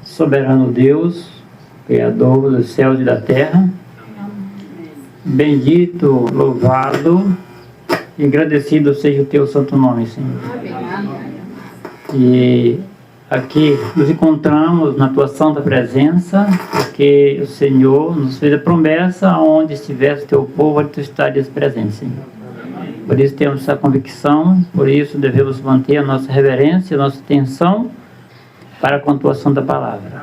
Soberano Deus, Criador dos céus e da terra, bendito, louvado e agradecido seja o teu santo nome, Senhor. E aqui nos encontramos na tua santa presença, porque o Senhor nos fez a promessa: onde estivesse o teu povo, tu estarias presente, Senhor. Por isso temos essa convicção, por isso devemos manter a nossa reverência, a nossa atenção para com a tua santa palavra.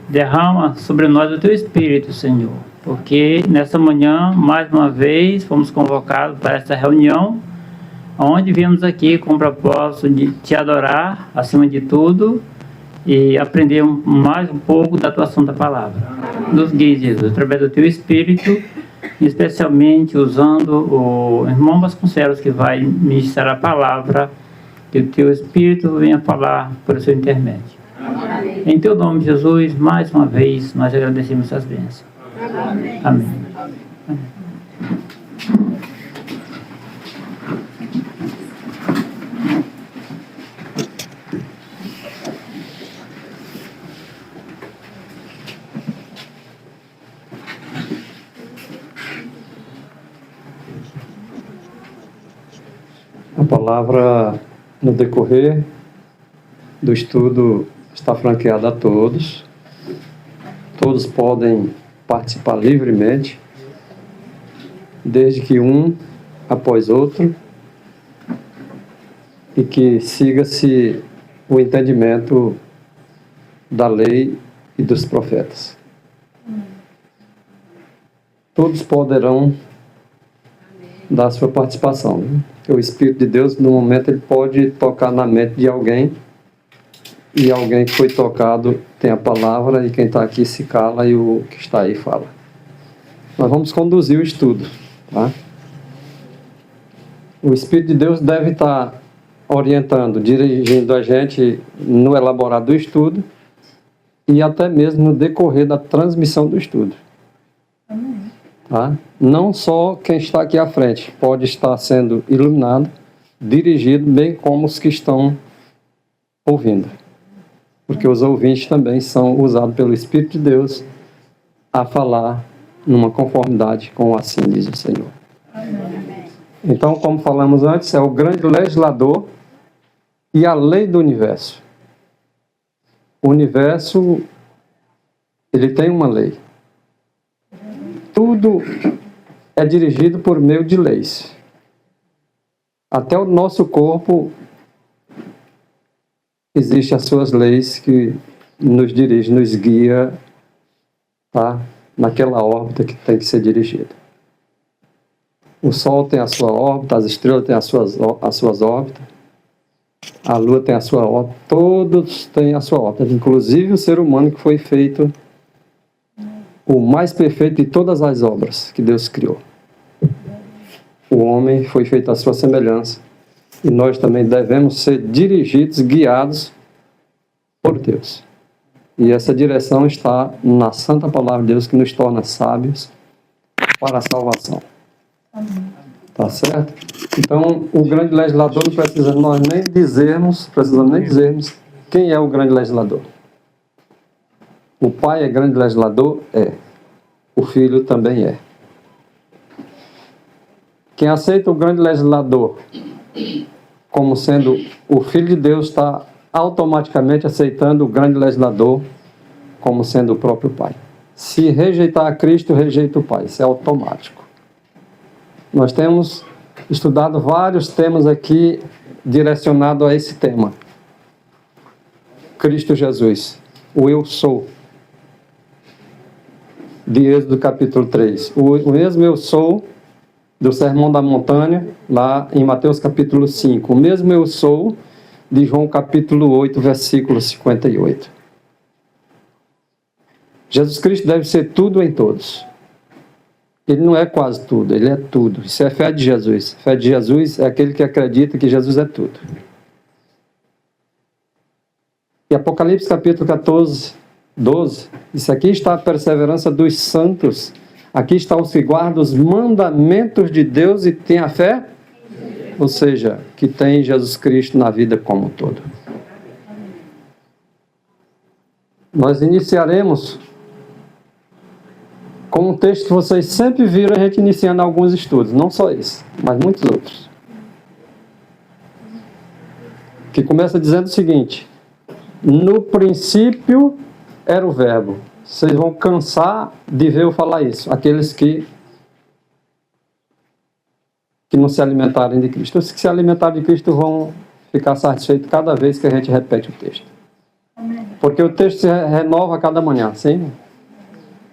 Derrama sobre nós o teu Espírito, Senhor, porque nessa manhã, mais uma vez, fomos convocados para essa reunião, onde viemos aqui com o propósito de te adorar, acima de tudo, e aprender mais um pouco da tua santa palavra. Nos guie, Jesus, através do teu Espírito, especialmente usando o irmão Vasconcelos, que vai ministrar a palavra, que o teu Espírito venha falar por seu intermédio. Amém. Em teu nome, Jesus, mais uma vez, nós agradecemos essas bênçãos. Amém. Amém. A palavra, no decorrer do estudo, está franqueada a todos. Todos podem participar livremente, desde que um após outro, e que siga-se o entendimento da lei e dos profetas. Todos poderão dar sua participação. O Espírito de Deus, no momento, ele pode tocar na mente de alguém, e alguém que foi tocado tem a palavra, e quem está aqui se cala e o que está aí fala. Nós vamos conduzir o estudo, tá? O Espírito de Deus deve estar orientando, dirigindo a gente no elaborar do estudo e até mesmo no decorrer da transmissão do estudo. Tá? Não só quem está aqui à frente pode estar sendo iluminado, dirigido, bem como os que estão ouvindo. Porque os ouvintes também são usados pelo Espírito de Deus a falar numa conformidade com assim diz o Senhor. Então, como falamos antes, é o grande legislador e a lei do universo. O universo, ele tem uma lei. Tudo é dirigido por meio de leis. Até o nosso corpo existem as suas leis que nos dirigem, nos guia, tá? Naquela órbita que tem que ser dirigida. O Sol tem a sua órbita, as estrelas têm as suas órbitas, a Lua tem a sua órbita, todos têm a sua órbita, inclusive o ser humano, que foi feito o mais perfeito de todas as obras que Deus criou. O homem foi feito à sua semelhança, e nós também devemos ser dirigidos, guiados por Deus. E essa direção está na Santa Palavra de Deus, que nos torna sábios para a salvação. Tá certo? Então, o grande legislador não precisa nós nem dizermos, quem é o grande legislador. O Pai é grande legislador? É. O Filho também é. Quem aceita o grande legislador como sendo o Filho de Deus está automaticamente aceitando o grande legislador como sendo o próprio Pai. Se rejeitar a Cristo, rejeita o Pai. Isso é automático. Nós temos estudado vários temas aqui direcionados a esse tema. Cristo Jesus, o eu sou, de Êxodo capítulo 3. O mesmo eu sou do Sermão da Montanha, lá em Mateus capítulo 5. O mesmo eu sou de João capítulo 8, versículo 58. Jesus Cristo deve ser tudo em todos. Ele não é quase tudo, ele é tudo. Isso é fé de Jesus. Fé de Jesus é aquele que acredita que Jesus é tudo. E Apocalipse capítulo 14, 12, isso aqui está a perseverança dos santos Aqui está os que guardam os mandamentos de Deus e têm a fé, ou seja, que tem Jesus Cristo na vida como um todo. Nós iniciaremos com um texto que vocês sempre viram a gente iniciando alguns estudos, não só esse, mas muitos outros. Que começa dizendo o seguinte: no princípio era o verbo. Vocês vão cansar de ver eu falar isso, aqueles que não se alimentarem de Cristo. Os que se alimentarem de Cristo vão ficar satisfeitos cada vez que a gente repete o texto. Porque o texto se renova a cada manhã, sim?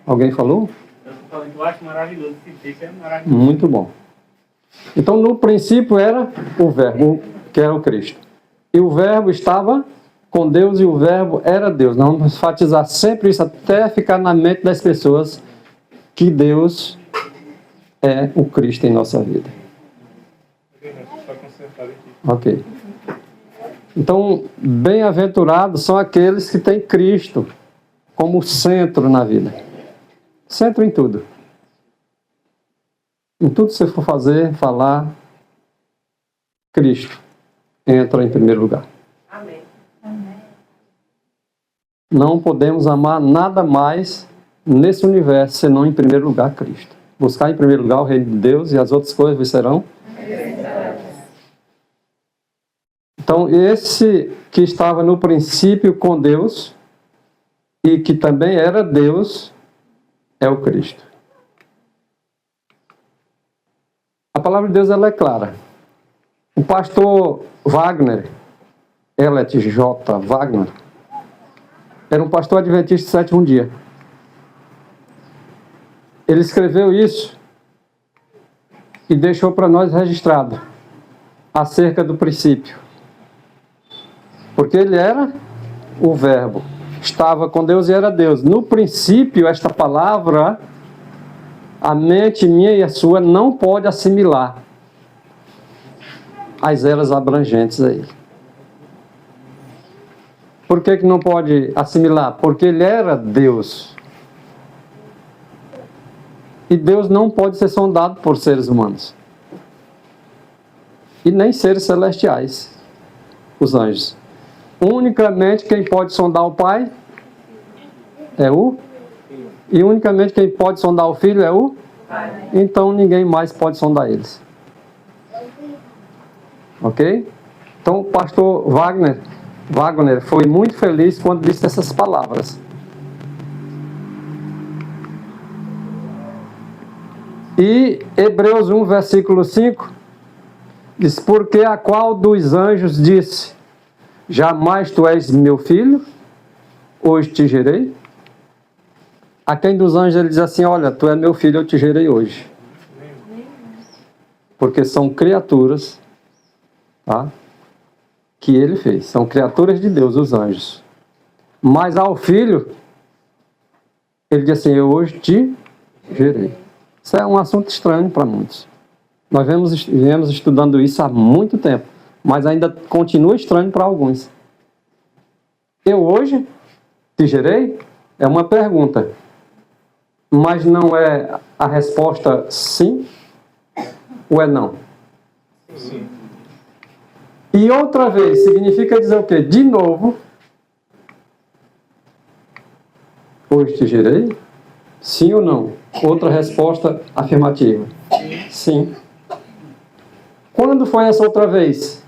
Alguém falou? Eu acho maravilhoso esse texto, é maravilhoso. Muito bom. Então, no princípio era o verbo, que era o Cristo. E o verbo estava com Deus e o verbo era Deus. Nós vamos enfatizar sempre isso até ficar na mente das pessoas que Deus é o Cristo em nossa vida. Ok. Então, bem-aventurados são aqueles que têm Cristo como centro na vida. Centro em tudo. Em tudo que você for fazer, falar, Cristo entra em primeiro lugar. Amém. Não podemos amar nada mais nesse universo senão em primeiro lugar Cristo. Buscar em primeiro lugar o reino de Deus e as outras coisas serão. Então, esse que estava no princípio com Deus e que também era Deus é o Cristo. A palavra de Deus ela é clara. O pastor Wagner, Elliot J. Wagner, era um pastor adventista do sétimo dia. Ele escreveu isso e deixou para nós registrado acerca do princípio. Porque ele era o verbo, estava com Deus e era Deus. No princípio, esta palavra, a mente minha e a sua não pode assimilar as eras abrangentes aí. Por que não pode assimilar? Porque ele era Deus. E Deus não pode ser sondado por seres humanos. E nem seres celestiais, os anjos. Unicamente quem pode sondar o Pai é o... E unicamente quem pode sondar o Filho é o... Então ninguém mais pode sondar eles. Ok? Então o pastor Wagner foi muito feliz quando disse essas palavras. E Hebreus 1, versículo 5, diz: porque a qual dos anjos disse: jamais tu és meu filho, hoje te gerei. A quem dos anjos ele diz assim: olha, tu é meu filho, eu te gerei hoje. Porque são criaturas, tá, que ele fez. São criaturas de Deus, os anjos. Mas ao filho, ele diz assim: eu hoje te gerei. Isso é um assunto estranho para muitos. Nós viemos estudando isso há muito tempo, mas ainda continua estranho para alguns. Eu hoje te gerei? É uma pergunta. Mas não é a resposta sim ou é não? Sim. E outra vez, significa dizer o quê? De novo, hoje te gerei? Sim ou não? Outra resposta afirmativa. Sim. Quando foi essa outra vez?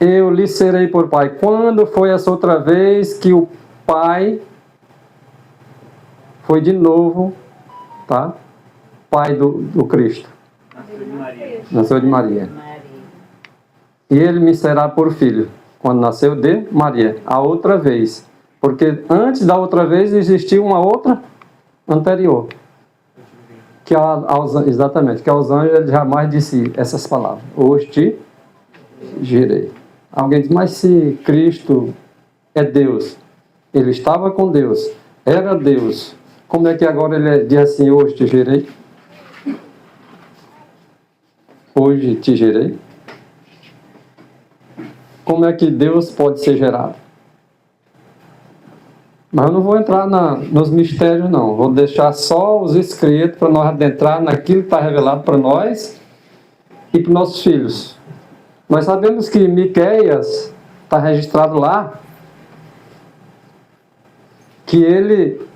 Eu lhe serei por pai. Quando foi essa outra vez que o pai foi de novo, tá? Pai do Cristo. Nasceu de Maria. Nasceu de Maria. E ele me será por filho. Quando nasceu de Maria. A outra vez. Porque antes da outra vez existia uma outra anterior. Exatamente. Que aos anjos ele jamais disse essas palavras. Hoje te gerei. Alguém diz: mas se Cristo é Deus, ele estava com Deus, era Deus, como é que agora ele diz assim: hoje te gerei? Hoje te gerei? Como é que Deus pode ser gerado? Mas eu não vou entrar nos mistérios, não. Vou deixar só os escritos para nós adentrar naquilo que está revelado para nós e para os nossos filhos. Nós sabemos que Miqueias está registrado lá que ele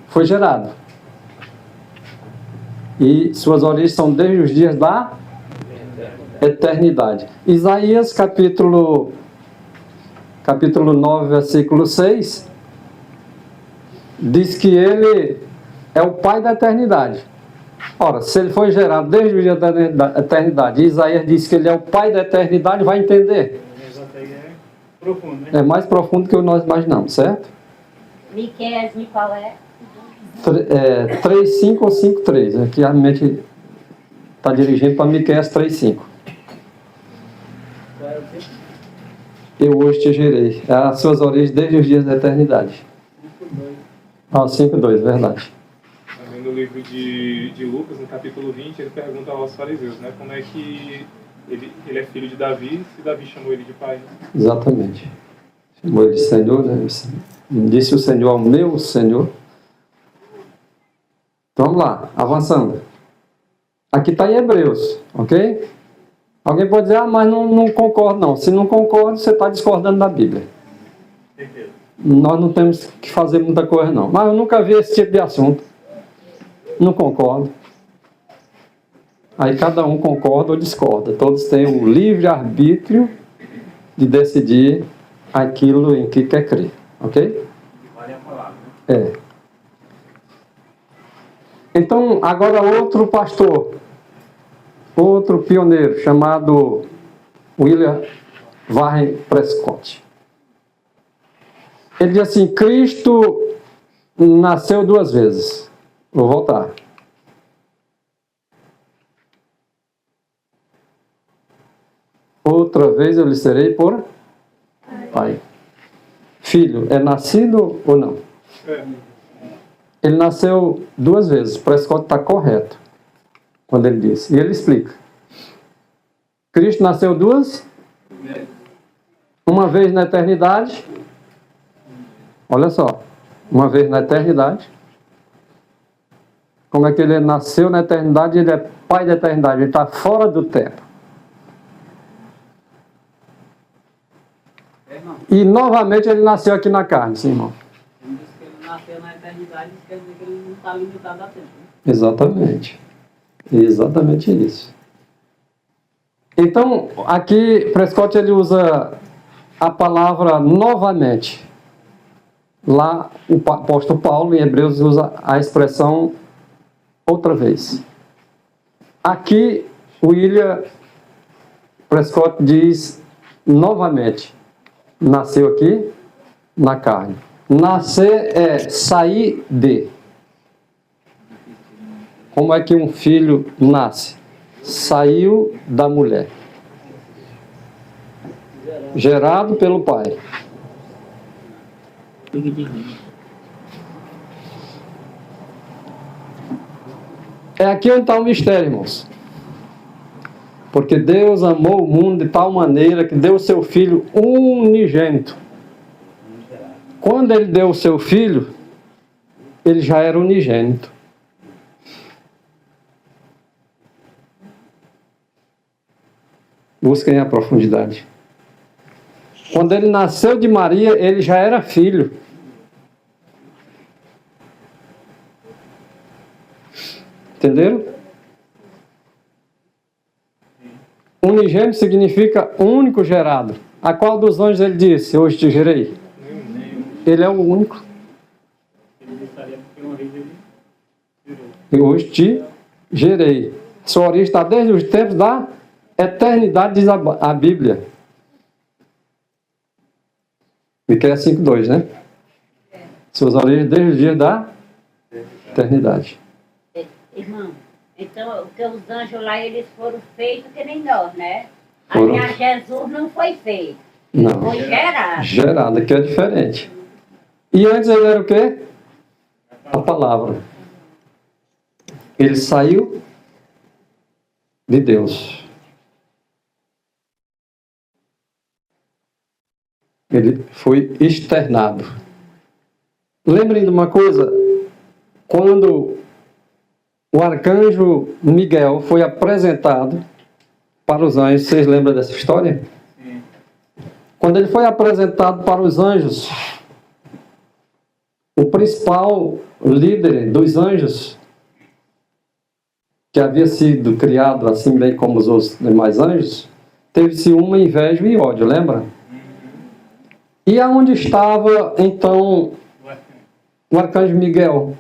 foi gerado. E suas origens são desde os dias da eternidade. Isaías capítulo 9, versículo 6, diz que ele é o Pai da eternidade. Ora, se ele foi gerado desde o dia da eternidade, e Isaías diz que ele é o Pai da eternidade, vai entender. É profundo, né? É mais profundo que o que nós imaginamos, certo? Miqueias, qual é? 3:5 ou 5:3. Aqui a mente está dirigindo para Miqueias 3:5. Eu hoje te gerei. As suas origens desde os dias da eternidade. 5:2, verdade. Também no livro de Lucas, no capítulo 20, ele pergunta aos fariseus, né, como é que ele é filho de Davi, se Davi chamou ele de pai. Exatamente. Chamou ele de Senhor, né? Disse o Senhor ao meu Senhor. Então, vamos lá, avançando. Aqui está em Hebreus, ok? Alguém pode dizer, mas não concordo, não. Se não concorda, você está discordando da Bíblia. Nós não temos que fazer muita coisa, não. Mas eu nunca vi esse tipo de assunto. Não concordo. Aí cada um concorda ou discorda. Todos têm o livre arbítrio de decidir aquilo em que quer crer, ok? Vale a palavra. Então, agora outro pastor, outro pioneiro, chamado William Warren Prescott. Ele diz assim, Cristo nasceu 2 vezes. Vou voltar. Outra vez eu lhe serei por pai. Filho, é nascido ou não? Ele nasceu 2 vezes. Prescott está correto quando ele disse. E ele explica. Cristo nasceu 2. Uma vez na eternidade. Olha só. Uma vez na eternidade. Como é que ele nasceu na eternidade? Ele é pai da eternidade. Ele está fora do tempo. E novamente ele nasceu aqui na carne, sim, irmão. Ele disse que ele nasceu na eternidade, isso quer dizer que ele não está limitado a tempo. Né? Exatamente. Exatamente isso. Então, aqui, Prescott ele usa a palavra novamente. Lá, o apóstolo Paulo, em Hebreus, usa a expressão outra vez. Aqui, William Prescott diz novamente. Nasceu aqui na carne. Nascer é sair de. Como é que um filho nasce? Saiu da mulher. Gerado pelo pai. É aqui onde está o mistério, irmãos. Porque Deus amou o mundo de tal maneira que deu o seu Filho unigênito. Quando Ele deu o seu Filho, Ele já era unigênito. Busquem a profundidade. Quando Ele nasceu de Maria, Ele já era filho. Entenderam? Unigênito significa único gerado. A qual dos anjos ele disse, hoje te gerei? Ele é o único. E hoje te gerei. Sua origem está desde os tempos da eternidade, diz a Bíblia. Miqueias 5:2, né? Suas origens desde os dias da eternidade. Irmão, então, porque os anjos lá, eles foram feitos que nem nós, né? Foram. A Jesus não foi feito. Não. Foi gerado. Gerado, que é diferente. E antes ele era o quê? A palavra. Ele saiu de Deus. Ele foi externado. Lembrem de uma coisa, quando o arcanjo Miguel foi apresentado para os anjos, vocês lembram dessa história? Sim. Quando ele foi apresentado para os anjos, o principal líder dos anjos, que havia sido criado assim bem como os outros demais anjos, teve ciúme, inveja e ódio, lembra? E aonde estava então o arcanjo Miguel?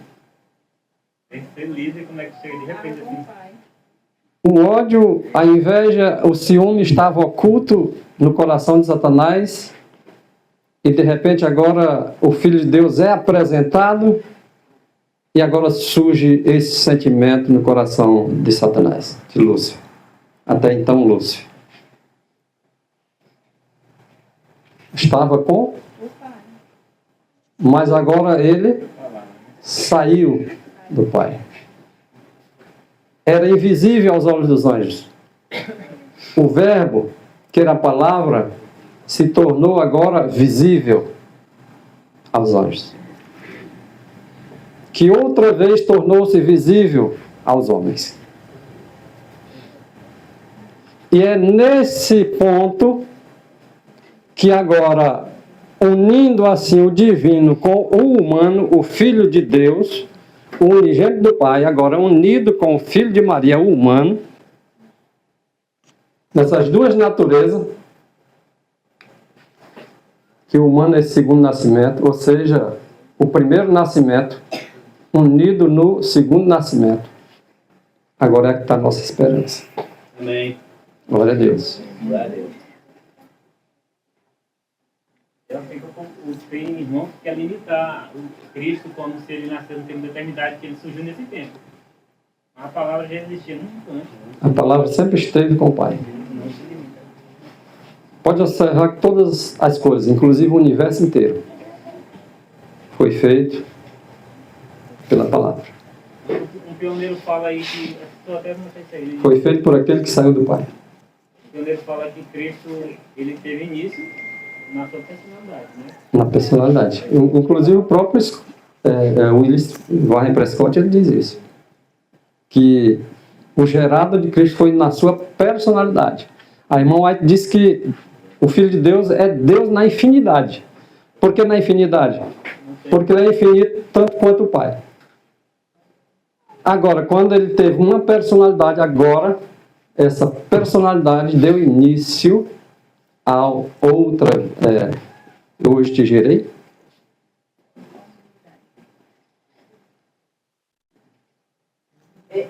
Tem que ser líder, como é que chega de repente assim? O ódio, a inveja, o ciúme estava oculto no coração de Satanás, e de repente agora o Filho de Deus é apresentado, e agora surge esse sentimento no coração de Satanás, de Lúcifer. Até então Lúcifer estava com, mas agora ele saiu do Pai. Era invisível aos olhos dos anjos. O verbo, que era a palavra, se tornou agora visível aos anjos, que outra vez tornou-se visível aos homens. E é nesse ponto que agora, unindo assim o divino com o humano, o Filho de Deus, o unigênito do Pai, agora unido com o Filho de Maria, o humano, nessas duas naturezas, que o humano é esse segundo nascimento, ou seja, o primeiro nascimento, unido no segundo nascimento. Agora é que está a nossa esperança. Amém. Glória a Deus. Glória a Deus. Eu fico com tem irmão que quer limitar o Cristo como se ele nasceu no tempo da eternidade, que ele surgiu nesse tempo. A palavra já existia muito antes. A palavra sempre esteve com o Pai. Não se limita. Pode observar que todas as coisas, inclusive o universo inteiro, foi feito pela palavra. Um pioneiro fala aí que, até não sei se é ele, Foi feito por aquele que saiu do Pai. o pioneiro fala que Cristo ele teve início na sua personalidade, né? Na personalidade. Inclusive o próprio Willis Warren Prescott, ele diz isso. Que o gerado de Cristo foi na sua personalidade. A irmã White diz que o Filho de Deus é Deus na infinidade. Por que na infinidade? Porque ele é infinito tanto quanto o Pai. Agora, quando ele teve uma personalidade, agora, essa personalidade deu início a outra, hoje te gerei.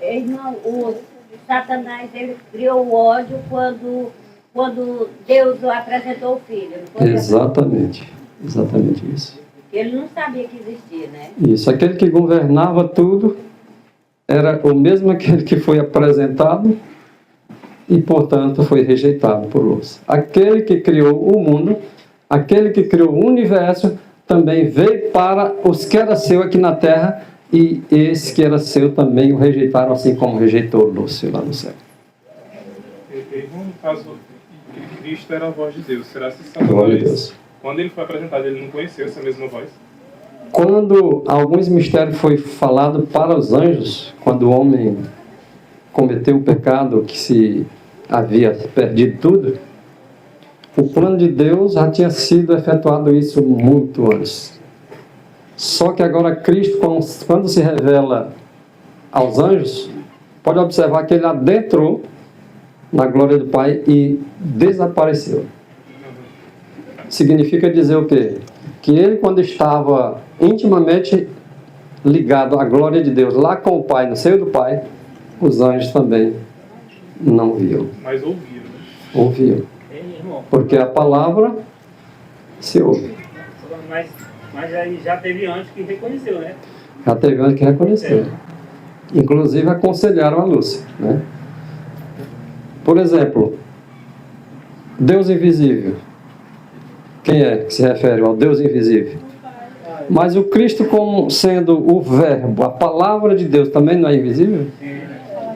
Irmão, o Satanás ele criou o ódio quando Deus o apresentou o Filho. Não foi? Exatamente. Exatamente isso. Ele não sabia que existia, né? Isso. Aquele que governava tudo era o mesmo aquele que foi apresentado e, portanto, foi rejeitado por outros. Aquele que criou o mundo, aquele que criou o universo, também veio para os que era seu aqui na terra, e esse que era seu também o rejeitaram, assim como rejeitou Lúcio lá no céu. No caso, Cristo era a voz de Deus. Será que Glória a Satanás, Deus. quando ele foi apresentado, ele não conheceu essa mesma voz? Quando alguns mistérios foi falado para os anjos, quando o homem cometeu o pecado que se havia perdido tudo, o plano de Deus já tinha sido efetuado isso muito antes. Só que agora Cristo, quando se revela aos anjos, pode observar que ele adentrou na glória do Pai e desapareceu. Significa dizer o quê? Que ele, quando estava intimamente ligado à glória de Deus, lá com o Pai, no seio do Pai, os anjos também não viam. Mas ouviram, né? Ouviam. Ei, irmão, Porque a palavra se ouve. mas aí já teve antes que reconheceu, né? Já teve antes que reconheceu. Inclusive aconselharam a Lúcia, né? Por exemplo, Deus invisível. Quem é que se refere ao Deus invisível? Mas o Cristo, como sendo o verbo, a palavra de Deus, também não é invisível?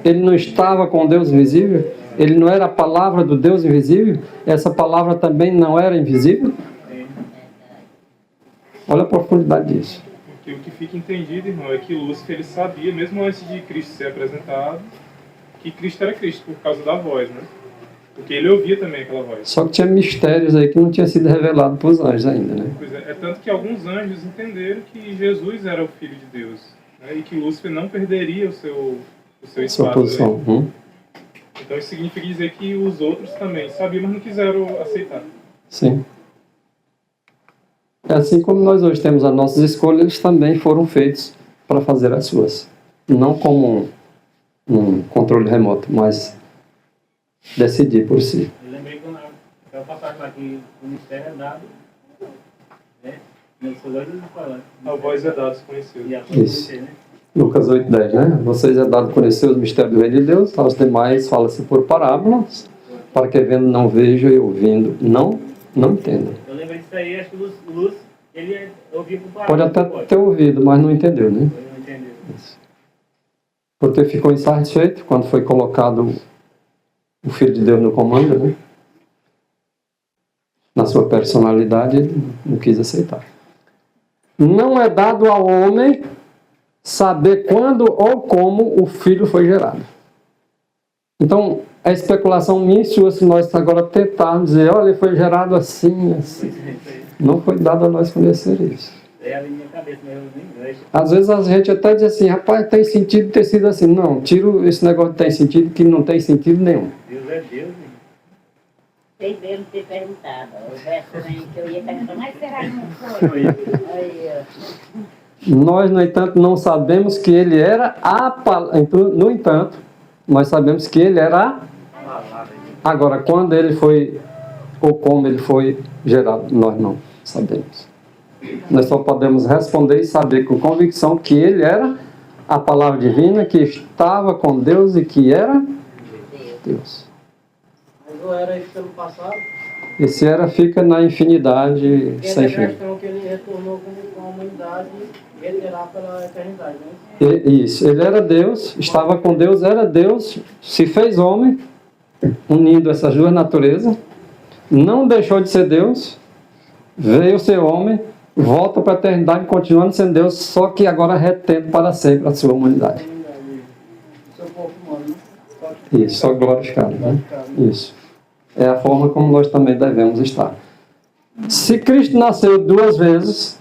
Ele não estava com Deus invisível? Ele não era a palavra do Deus invisível? Essa palavra também não era invisível? Olha a profundidade disso. que o que fica entendido, irmão, é que Lúcifer ele sabia, mesmo antes de Cristo ser apresentado, que Cristo era Cristo, por causa da voz, né? Porque ele ouvia também aquela voz. Só que tinha mistérios aí que não tinha sido revelado para os anjos ainda, né? Pois é tanto que alguns anjos entenderam que Jesus era o Filho de Deus, né? E que Lúcifer não perderia o seu Sua espaço. posição. Né? Então isso significa dizer que os outros também sabiam, mas não quiseram aceitar. Sim. É assim como nós hoje temos as nossas escolhas, eles também foram feitos para fazer as suas. Não como um controle remoto, mas decidir por si. Eu lembrei que eu passar lá que o mistério é dado, né? Meus olhos não falam. A voz é dada, desconhecida. E a Isso. conhecer, né? Lucas 8:10, né? Vocês é dado conhecer os mistérios do reino de Deus, aos demais fala-se por parábolas, para que vendo não vejam e ouvindo não entendam. Eu lembrei disso aí, acho que o Lúcio, ele ouvia por Pode palavra. até ter ouvido, mas não entendeu, né? Ele não entendeu. Porque ficou insatisfeito quando foi colocado o Filho de Deus no comando, né? Na sua personalidade, ele não quis aceitar. Não é dado ao homem saber quando ou como o filho foi gerado. Então, é especulação minha e sua se nós agora tentarmos dizer, olha, ele foi gerado assim, assim. Não foi dado a nós conhecer isso. É a minha cabeça, mas eu nem vejo. Às vezes a gente até diz assim, rapaz, tem sentido ter sido assim. Não, tiro esse negócio de tem sentido, que não tem sentido nenhum. Deus é Deus, né? Vocês mesmo ter perguntado. O verso aí que eu ia perguntar, mas será que não foi? Aí, ó. Nós, no entanto, não sabemos que ele era a palavra. No entanto, nós sabemos que ele era a... Agora, quando ele foi, ou como ele foi gerado, nós não sabemos. Nós só podemos responder e saber com convicção que ele era a palavra divina, que estava com Deus e que era Deus. Mas ou era isso pelo passado? Esse era fica na infinidade Porque sem essa fim. questão que ele retornou com a humanidade, ele terá pela eternidade, né? Isso, ele era Deus, estava com Deus, era Deus, se fez homem, unindo essas duas naturezas, não deixou de ser Deus, veio ser homem, volta para a eternidade, continuando sendo Deus, só que agora retendo para sempre a sua humanidade. Seu corpo humano, né? Isso, só glorificado, né? Isso. É a forma como nós também devemos estar. Se Cristo nasceu duas vezes,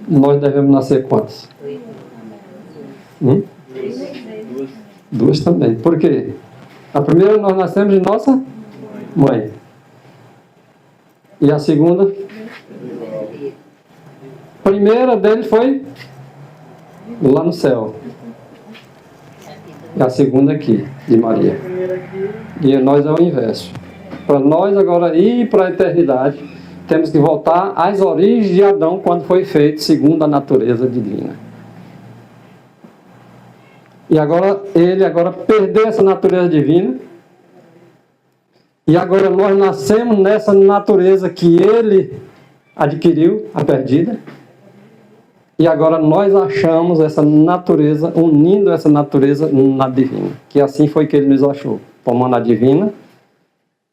nós devemos nascer quantas? Duas também. Por quê? A primeira nós nascemos de nossa mãe. E a segunda? A primeira dele foi lá no céu. E a segunda aqui, de Maria. E nós é o inverso. Para nós agora ir para a eternidade, temos que voltar às origens de Adão, quando foi feito segundo a natureza divina. E agora, ele agora perdeu essa natureza divina. E agora nós nascemos nessa natureza que ele adquiriu, a perdida. E agora nós achamos essa natureza, unindo essa natureza na divina. Que assim foi que ele nos achou. Tomando a divina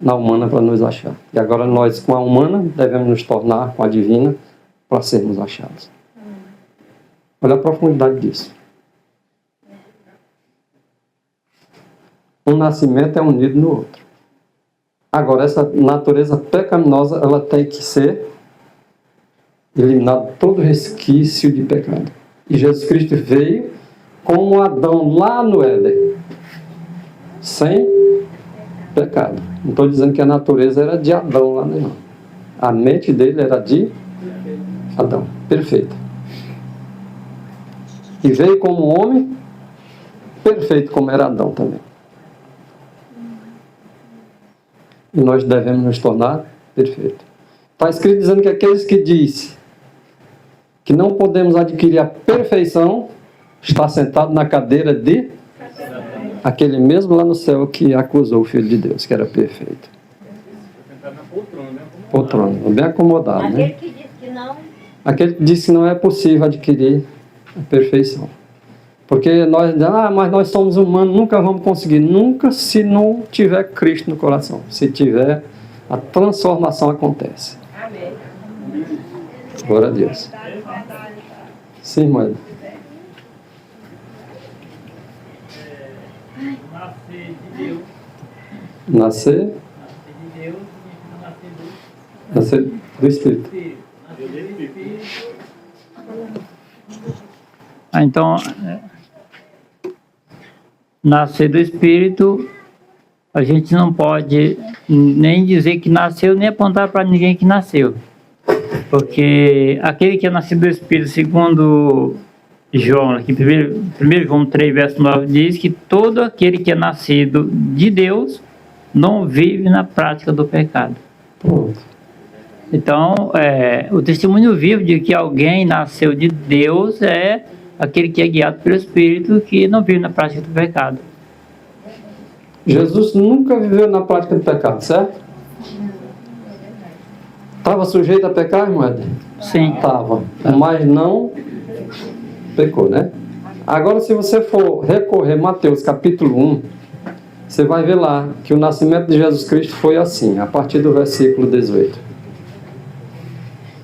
na humana para nos achar. E agora nós, com a humana, devemos nos tornar com a divina para sermos achados. Olha a profundidade disso. Um nascimento é unido no outro. Agora, essa natureza pecaminosa, ela tem que ser eliminado todo resquício de pecado. E Jesus Cristo veio como Adão lá no Éden, sem pecado. Não estou dizendo que a natureza era de Adão lá, não. A mente dele era de Adão, perfeita. E veio como homem, perfeito como era Adão também. E nós devemos nos tornar perfeitos. Está escrito dizendo que aqueles que dizem que não podemos adquirir a perfeição, está sentado na cadeira de aquele mesmo lá no céu que acusou o Filho de Deus, que era perfeito. Sentado na poltrona, né? Poltrona, bem acomodado, Aquele né? que diz que não, Aquele que diz que não é possível adquirir a perfeição. Porque nós, mas nós somos humanos, nunca vamos conseguir. Nunca, se não tiver Cristo no coração. Se tiver, a transformação acontece. amém. Glória a Deus. Sim, irmã. Nascer de Deus. Nascer Nascer de Deus e nascer do nascer do Espírito. Espírito. Nascer do Espírito. Então, nascer do Espírito, a gente não pode nem dizer que nasceu, nem apontar para ninguém que nasceu. Porque aquele que é nascido do Espírito, segundo João, aqui, 1 João 3, verso 9, diz que todo aquele que é nascido de Deus não vive na prática do pecado. Pronto. Então, o testemunho vivo de que alguém nasceu de Deus é aquele que é guiado pelo Espírito, que não vive na prática do pecado. Jesus nunca viveu na prática do pecado, certo? Estava sujeito a pecar, irmã? Sim. Estava, mas não pecou, né? Agora, se você for recorrer Mateus capítulo 1, você vai ver lá que o nascimento de Jesus Cristo foi assim, a partir do versículo 18.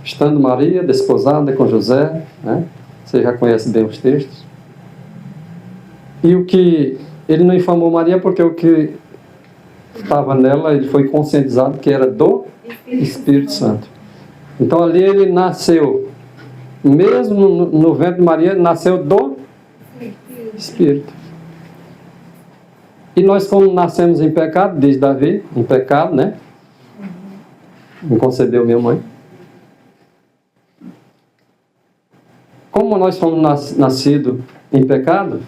Estando Maria desposada com José, né? Você já conhece bem os textos. E o que ele não infamou Maria porque o que estava nela, ele foi conscientizado que era do Espírito Santo. Então ali ele nasceu, mesmo no ventre de Maria, nasceu do Espírito. E nós, como nascemos em pecado, diz Davi, em pecado, né? Me concebeu minha mãe. Como nós fomos nascidos em pecado,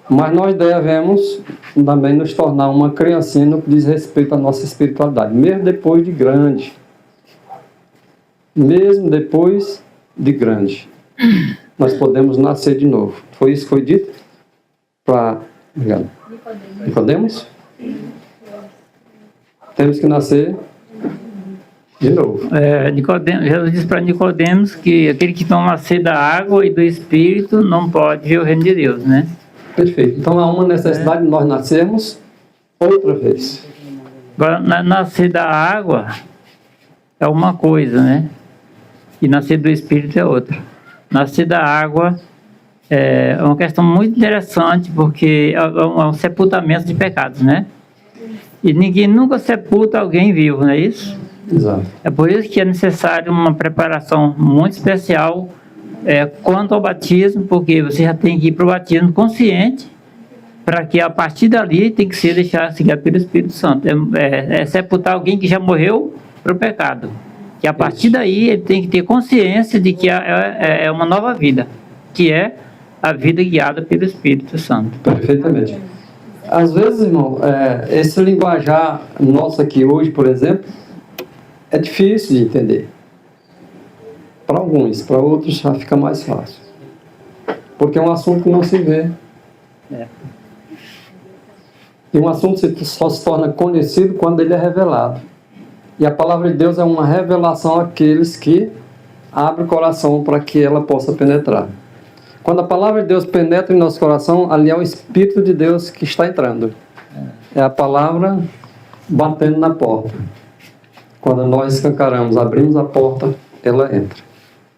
mas nós devemos também nos tornar uma criancinha no que diz respeito à nossa espiritualidade, mesmo depois de grande. Mesmo depois de grande, nós podemos nascer de novo. Foi isso que foi dito para Nicodemos? Temos que nascer de novo. Jesus disse para Nicodemos que aquele que não nascer da água e do Espírito não pode ver o reino de Deus, né? Perfeito. Então há uma necessidade de nós nascermos outra vez. Agora, nascer da água é uma coisa, né? E nascer do Espírito é outra. Nascer da água é uma questão muito interessante, porque é um sepultamento de pecados, né? E ninguém nunca sepulta alguém vivo, não é isso? Exato. É por isso que é necessário uma preparação muito especial quanto ao batismo, porque você já tem que ir para o batismo consciente, para que a partir dali tem que ser deixar-se guiar pelo Espírito Santo. É sepultar alguém que já morreu para o pecado. Que a partir daí ele tem que ter consciência de que é uma nova vida, que é a vida guiada pelo Espírito Santo. Perfeitamente. Às vezes, irmão, esse linguajar nosso aqui hoje, por exemplo, é difícil de entender. Para alguns, para outros já fica mais fácil. Porque é um assunto que não se vê. E um assunto só se torna conhecido quando ele é revelado. E a palavra de Deus é uma revelação àqueles que abrem o coração para que ela possa penetrar. Quando a palavra de Deus penetra em nosso coração, ali é o Espírito de Deus que está entrando. É a palavra batendo na porta. Quando nós escancaramos, abrimos a porta, ela entra.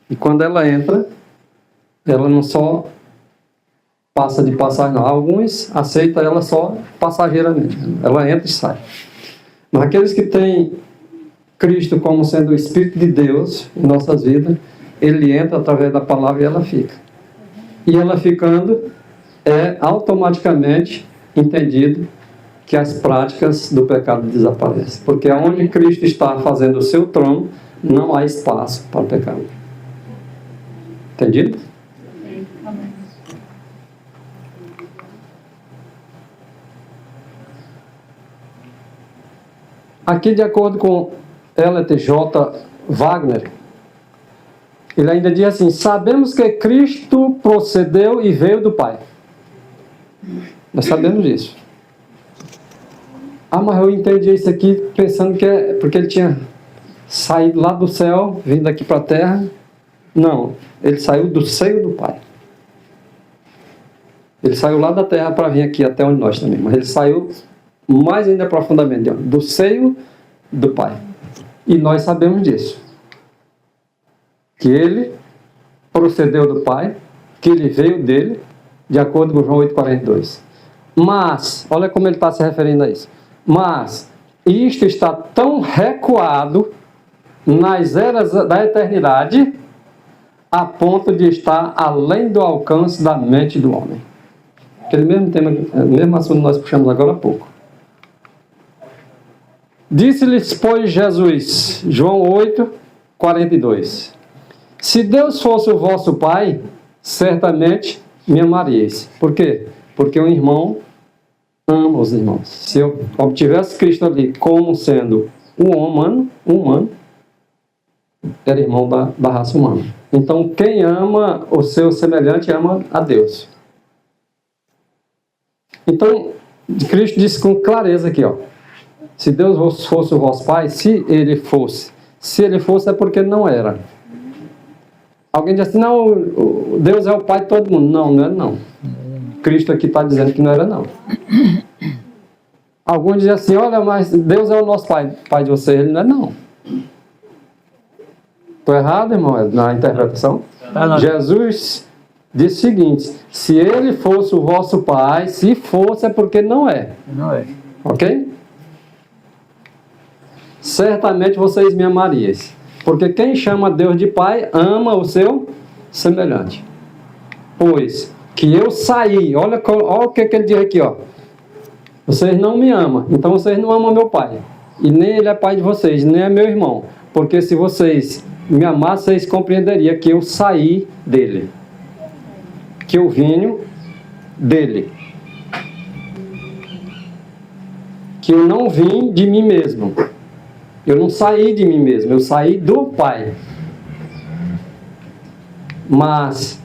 E quando ela entra, ela não só passa de passagem, não. Alguns aceitam ela só passageiramente. Ela entra e sai. Mas aqueles que têm Cristo como sendo o Espírito de Deus em nossas vidas, ele entra através da palavra e ela fica. E ela ficando, é automaticamente entendido que as práticas do pecado desaparecem. Porque onde Cristo está fazendo o seu trono, não há espaço para o pecado. Entendido? Aqui, de acordo com L.T.J. Wagner, ele ainda diz assim: sabemos que Cristo procedeu e veio do Pai. Nós sabemos disso. Ah, mas eu entendi isso aqui pensando que é porque ele tinha saído lá do céu, vindo aqui para a terra. Não, ele saiu do seio do Pai. Ele saiu lá da terra para vir aqui até onde nós também, mas ele saiu mais ainda profundamente do seio do Pai. E nós sabemos disso. Que ele procedeu do Pai, que lhe veio dele, de acordo com João 8,42. Mas, olha como ele está se referindo a isso. Mas, isto está tão recuado nas eras da eternidade, a ponto de estar além do alcance da mente do homem. Aquele mesmo tema, mesmo assunto que nós puxamos agora há pouco. Disse-lhes, pois, Jesus, João 8,42. Se Deus fosse o vosso Pai, certamente me amaríeis. Por quê? Porque um irmão ama os irmãos. Se eu obtivesse Cristo ali como sendo um humano, era irmão da raça humana. Então, quem ama o seu semelhante ama a Deus. Então, Cristo disse com clareza aqui, ó. Se Deus fosse o vosso Pai, se ele fosse é porque não era. Alguém diz assim, não, Deus é o Pai de todo mundo. Não, não é não. Cristo aqui está dizendo que não era não. Alguns dizem assim, olha, mas Deus é o nosso Pai, Pai de vocês. Ele não é não. Estou errado, irmão, na interpretação? Jesus disse o seguinte, se ele fosse o vosso Pai, se fosse é porque não é. Não é. Ok? Certamente vocês me amariam. Porque quem chama Deus de Pai, ama o seu semelhante. Pois que eu saí, olha o que ele diz aqui, ó. Vocês não me amam, então vocês não amam meu Pai. E nem ele é pai de vocês, nem é meu irmão. Porque se vocês me amassem, vocês compreenderiam que eu saí dele. Que eu venho dele. Que eu não vim de mim mesmo. Eu não saí de mim mesmo, eu saí do Pai. Mas,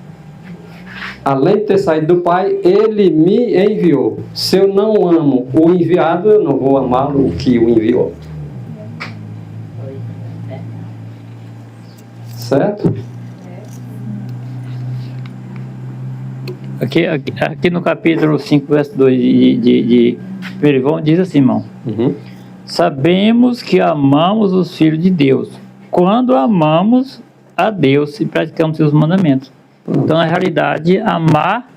além de ter saído do Pai, Ele me enviou. Se eu não amo o enviado, eu não vou amá-lo, o que o enviou. Certo? Aqui no capítulo 5, verso 2 de Perigão, diz assim, irmão. Sabemos que amamos os filhos de Deus quando amamos a Deus e praticamos seus mandamentos. Então, na realidade, amar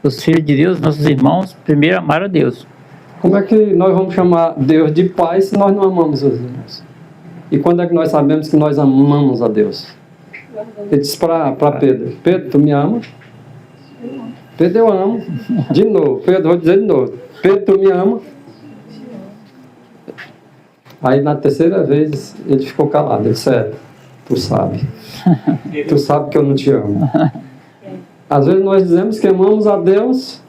os filhos de Deus, nossos irmãos, primeiro amar a Deus. Como é que nós vamos chamar Deus de Pai se nós não amamos os irmãos? E quando é que nós sabemos que nós amamos a Deus? Ele disse para Pedro, Pedro, tu me amas? Pedro, eu amo. De novo, Pedro, vou dizer de novo. Pedro, tu me ama? Aí na terceira vez ele ficou calado. Ele disse, tu sabe. Tu sabe que eu não te amo. Às vezes nós dizemos que amamos a Deus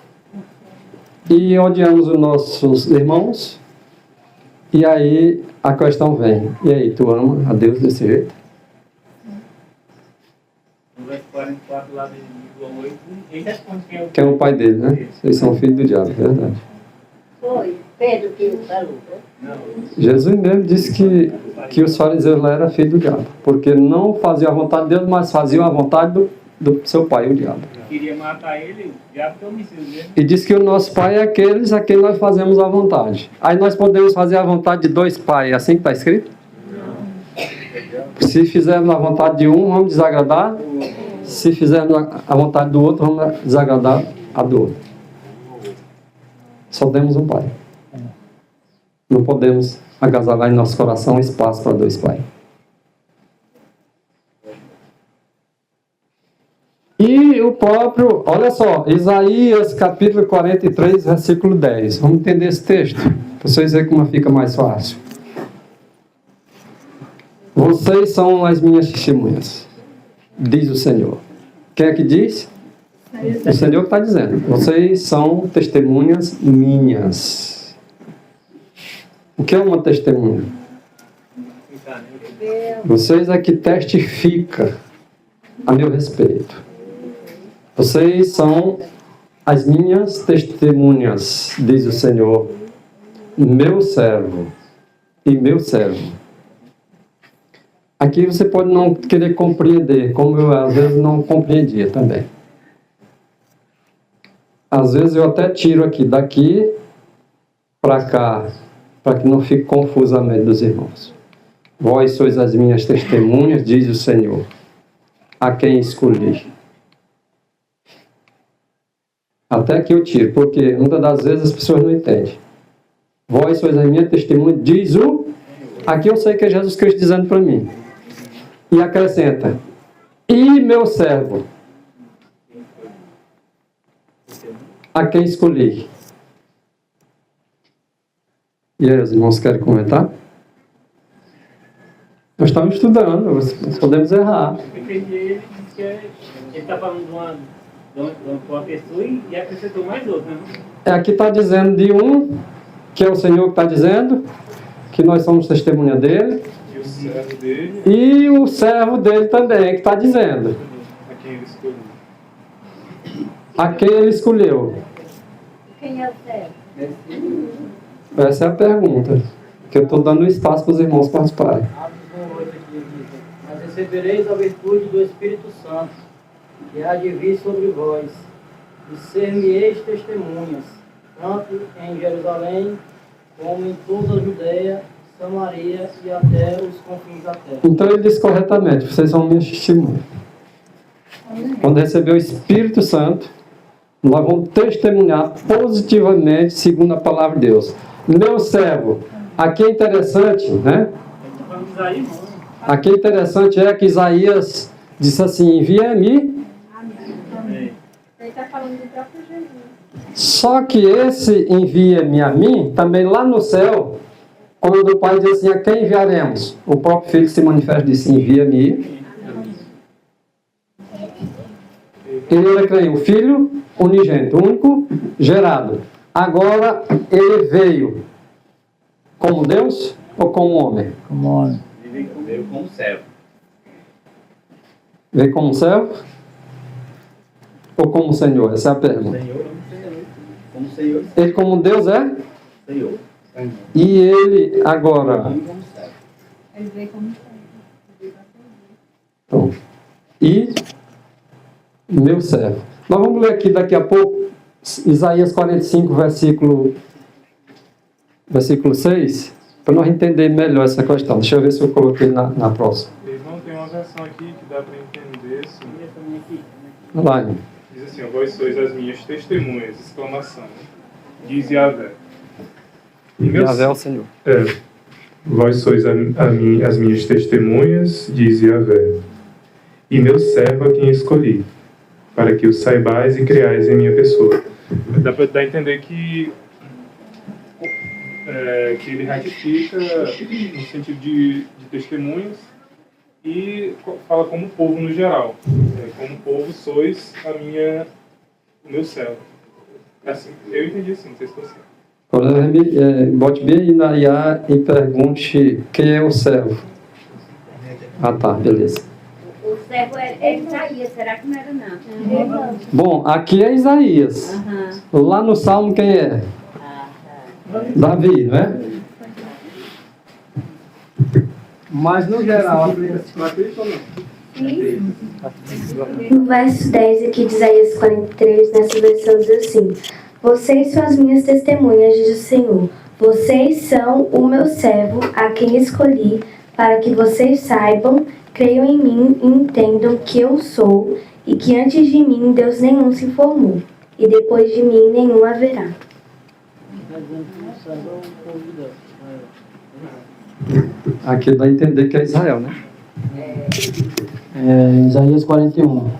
e odiamos os nossos irmãos. E aí a questão vem. E aí, tu ama a Deus desse jeito? No verso 44 lá de João 8, ele responde que é o pai dele, né? Vocês são filhos do diabo, verdade. Foi Pedro que falou. Jesus mesmo disse que os fariseus lá eram filhos do diabo, porque não faziam a vontade de Deus, mas faziam a vontade do seu pai, o diabo. Queria matar ele, o diabo que é homicídio dele. E diz que o nosso pai é aqueles a quem nós fazemos a vontade. Aí nós podemos fazer a vontade de dois pais, é assim que está escrito? Se fizermos a vontade de um, vamos desagradar. Se fizermos a vontade do outro, vamos desagradar a do outro. Só temos um pai. Não podemos agasalhar em nosso coração espaço para dois pais. E o próprio, olha só, Isaías capítulo 43, versículo 10. Vamos entender esse texto, para vocês verem como fica mais fácil. Vocês são as minhas testemunhas, diz o Senhor. Quem é que diz? O Senhor que está dizendo. Vocês são testemunhas minhas. O que é uma testemunha? Vocês é que testificam a meu respeito. Vocês são as minhas testemunhas, diz o Senhor, meu servo e meu servo. Aqui você pode não querer compreender, como eu às vezes não compreendia também. Às vezes eu até tiro aqui, daqui para cá, para que não fique confuso a mente dos irmãos. Vós sois as minhas testemunhas, diz o Senhor. a quem escolhi. Até que eu tiro, porque muitas das vezes as pessoas não entendem. Vós sois a minha testemunha, diz o... Aqui eu sei que é Jesus Cristo dizendo para mim. E acrescenta, e meu servo, a quem escolhi. E aí, os irmãos querem comentar? Nós estamos estudando, nós podemos errar. Entendi, ele disse que ele está falando de uma pessoa e acrescentou mais outra, né? Aqui está dizendo de um, que é o Senhor que está dizendo, que nós somos testemunha dele. E o servo dele, E o servo dele também, que está dizendo. a quem ele escolheu. A quem ele escolheu? Quem é o servo? Essa é a pergunta. Que eu estou dando espaço para os irmãos participarem. Atos 1:8 aqui diz: mas recebereis a virtude do Espírito Santo, que há de vir sobre vós, e ser-me-eis testemunhas, tanto em Jerusalém, como em toda a Judeia, Samaria e até os confins da terra. Então ele diz corretamente, vocês são minhas testemunhas. Quando receber o Espírito Santo, nós vamos testemunhar positivamente segundo a palavra de Deus. Meu servo, aqui é interessante, né? Ele está falando de Isaías, não. Aqui é interessante é que Isaías disse assim, envia-me. Ele está falando do próprio Jesus. Só que esse envia-me a mim, também lá no céu, quando o Pai diz assim, a quem enviaremos? O próprio Filho se manifesta e disse, envia-me. Ele era quem? O Filho unigênito, único, gerado. Agora, ele veio como Deus ou como homem? Como homem. Ele veio como servo. Veio como servo? Ou como Senhor? Essa é a pergunta. Senhor, como Senhor. Ele como Deus é? Senhor. E ele agora... Como servo. Ele veio como servo. Então, e meu servo. Nós vamos ler aqui daqui a pouco Isaías 45, versículo 6, para nós entender melhor essa questão. Deixa eu ver se eu coloquei na próxima. Irmão, tem uma versão aqui que dá para entender assim. Olha lá, irmão. Diz assim, ó, vós sois as minhas testemunhas, exclamação. Diz Yahvé. E meu Yahvé é o Senhor. Vós sois as minhas testemunhas, diz Yahvé, e meu servo a quem escolhi, para que o saibais e creais em minha pessoa. Dá para dar a entender que ele ratifica no sentido de testemunhas e fala como povo no geral. Como povo sois o meu servo. Assim, eu entendi assim, não sei se estou certo. Agora, bote bem aí na IA e pergunte quem é o servo. Ah, tá, beleza. O servo é Isaías, será que não era não? Bom, aqui é Isaías. Lá no Salmo quem é? Davi, não é? Mas no geral, aplica-se para Cristo ou não? No verso 10 aqui de Isaías 43, nessa versão diz assim: vocês são as minhas testemunhas, diz o Senhor. Vocês são o meu servo, a quem escolhi, para que vocês saibam, creiam em mim e entendam que eu sou, e que antes de mim Deus nenhum se formou, e depois de mim nenhum haverá. Aqui dá a entender que é Israel, né? Isaías 41.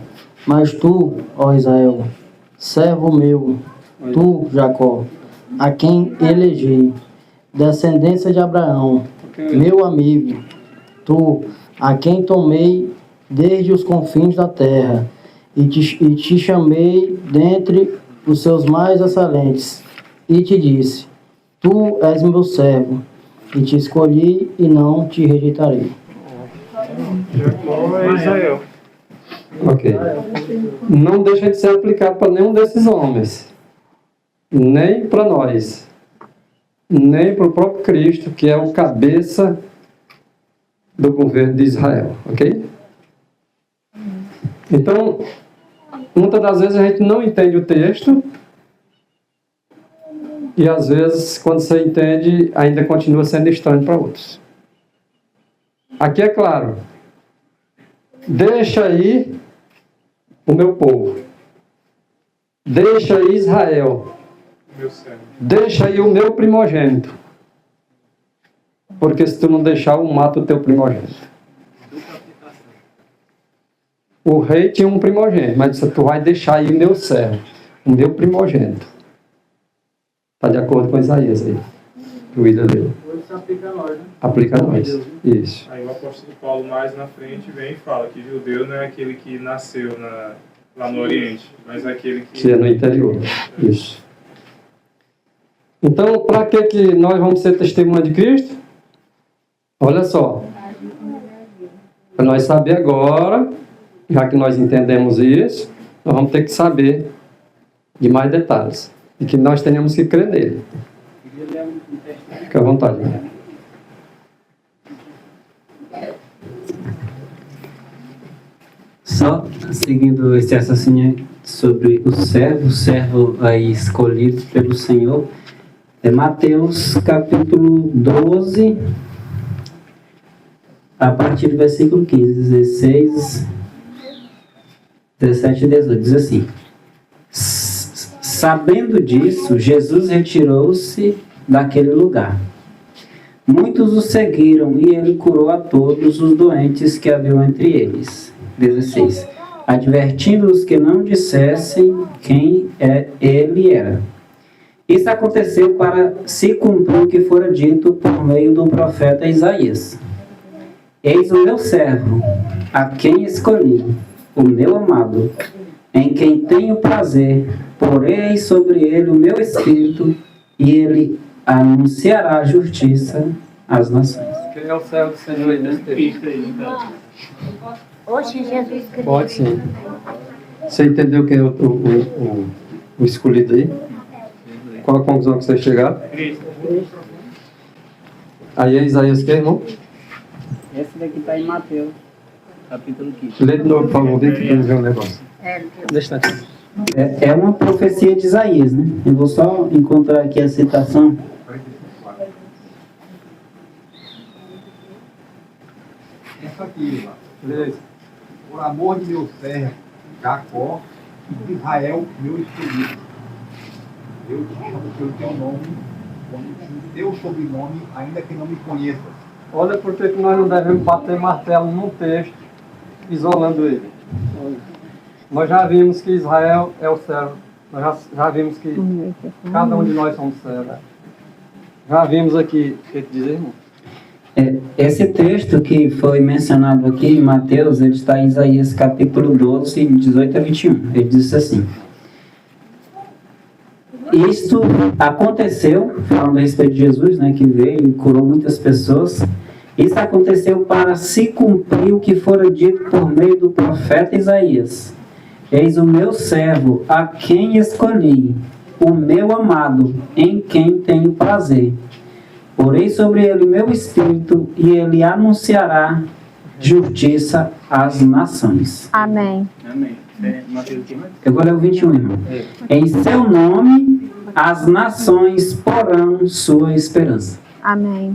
Mas tu, ó Israel, servo meu, tu, Jacó, a quem elegi, descendência de Abraão, meu amigo, tu, a quem tomei desde os confins da terra, e te chamei dentre os seus mais excelentes, e te disse, tu és meu servo, e te escolhi e não te rejeitarei. Jacó é Israel. Ok. Não deixa de ser aplicado para nenhum desses homens. Nem para nós. Nem para o próprio Cristo, que é o cabeça do governo de Israel. Ok? Então, muitas das vezes a gente não entende o texto. E às vezes, quando você entende, ainda continua sendo estranho para outros. Aqui é claro. deixa aí o meu povo. Deixa aí Israel. Meu servo. Deixa aí o meu primogênito. Porque se tu não deixar, eu mato o teu primogênito. O rei tinha um primogênito, mas disse, tu vai deixar aí o meu servo, o meu primogênito. Está de acordo com Isaías aí. O William leu. Hoje se aplica a nós, né? Aplica a nós. Isso. Aí o apóstolo Paulo mais na frente vem e fala que judeu não é aquele que nasceu lá no Oriente, mas é aquele que é no interior. Isso. Então, para que nós vamos ser testemunha de Cristo? Olha só. Para nós saber agora, já que nós entendemos isso, nós vamos ter que saber de mais detalhes. E que nós tenhamos que crer nele. Fica à vontade. Só seguindo esse raciocínio sobre o servo aí escolhido pelo Senhor, é Mateus capítulo 12, a partir do versículo 15, 16, 17 e 18, diz assim: Sabendo disso, Jesus retirou-se daquele lugar. Muitos o seguiram e ele curou a todos os doentes que haviam entre eles. 16. Advertindo-os que não dissessem quem ele era. Isso aconteceu para se cumprir o que fora dito por meio do profeta Isaías. Eis o meu servo, a quem escolhi, o meu amado, em quem tenho prazer, porei sobre ele o meu espírito, e ele anunciará a justiça às nações. Quem é o servo do Senhor aí nesse texto? Hoje Jesus Cristo. Pode sim. Você entendeu quem é o escolhido aí? Qual a conclusão que você chegar? Aí é Isaías que, irmão? Esse daqui está em Mateus, capítulo 15. Lê de novo, por favor, que eu ver um negócio. Deixa aqui. É uma profecia de Isaías, né? Eu vou só encontrar aqui a citação. Essa aqui, por amor de meu servo, Jacó, e de Israel, meu escolhido. Eu te chamo pelo teu nome, como teu sobrenome, ainda que não me conheças. Olha por que nós não devemos bater martelo num texto, isolando ele. Nós já vimos que Israel é o servo. Nós já vimos que cada um de nós somos servos. Já vimos aqui, o que dizer, irmão? Esse texto que foi mencionado aqui em Mateus, ele está em Isaías capítulo 12, 18 a 21. Ele diz assim: Isto aconteceu, falando a respeito de Jesus, né, que veio e curou muitas pessoas. Isso aconteceu para se cumprir o que fora dito por meio do profeta Isaías. Eis o meu servo, a quem escolhi, o meu amado, em quem tenho prazer. Porei sobre ele o meu espírito, e ele anunciará justiça às nações. Amém. Amém. Mateus, que mais? Agora é o 21, irmão. Em seu nome, as nações porão sua esperança. Amém.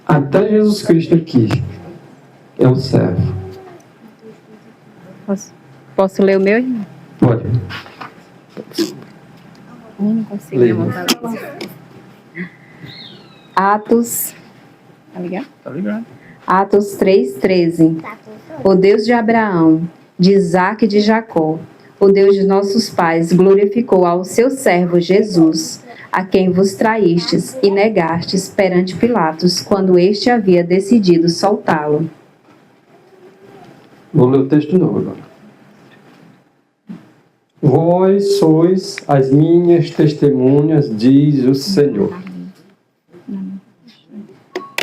Até Jesus Cristo aqui é o servo. Posso ler o meu, irmão? Pode. Não consigo Leia. montar. Atos. Tá ligado? Tá ligado. Atos 3:13. O Deus de Abraão, de Isaque e de Jacó, o Deus de nossos pais, glorificou ao seu servo Jesus, a quem vos traístes e negastes perante Pilatos, quando este havia decidido soltá-lo. Vou ler o texto de novo agora. Vós sois as minhas testemunhas, diz o Senhor.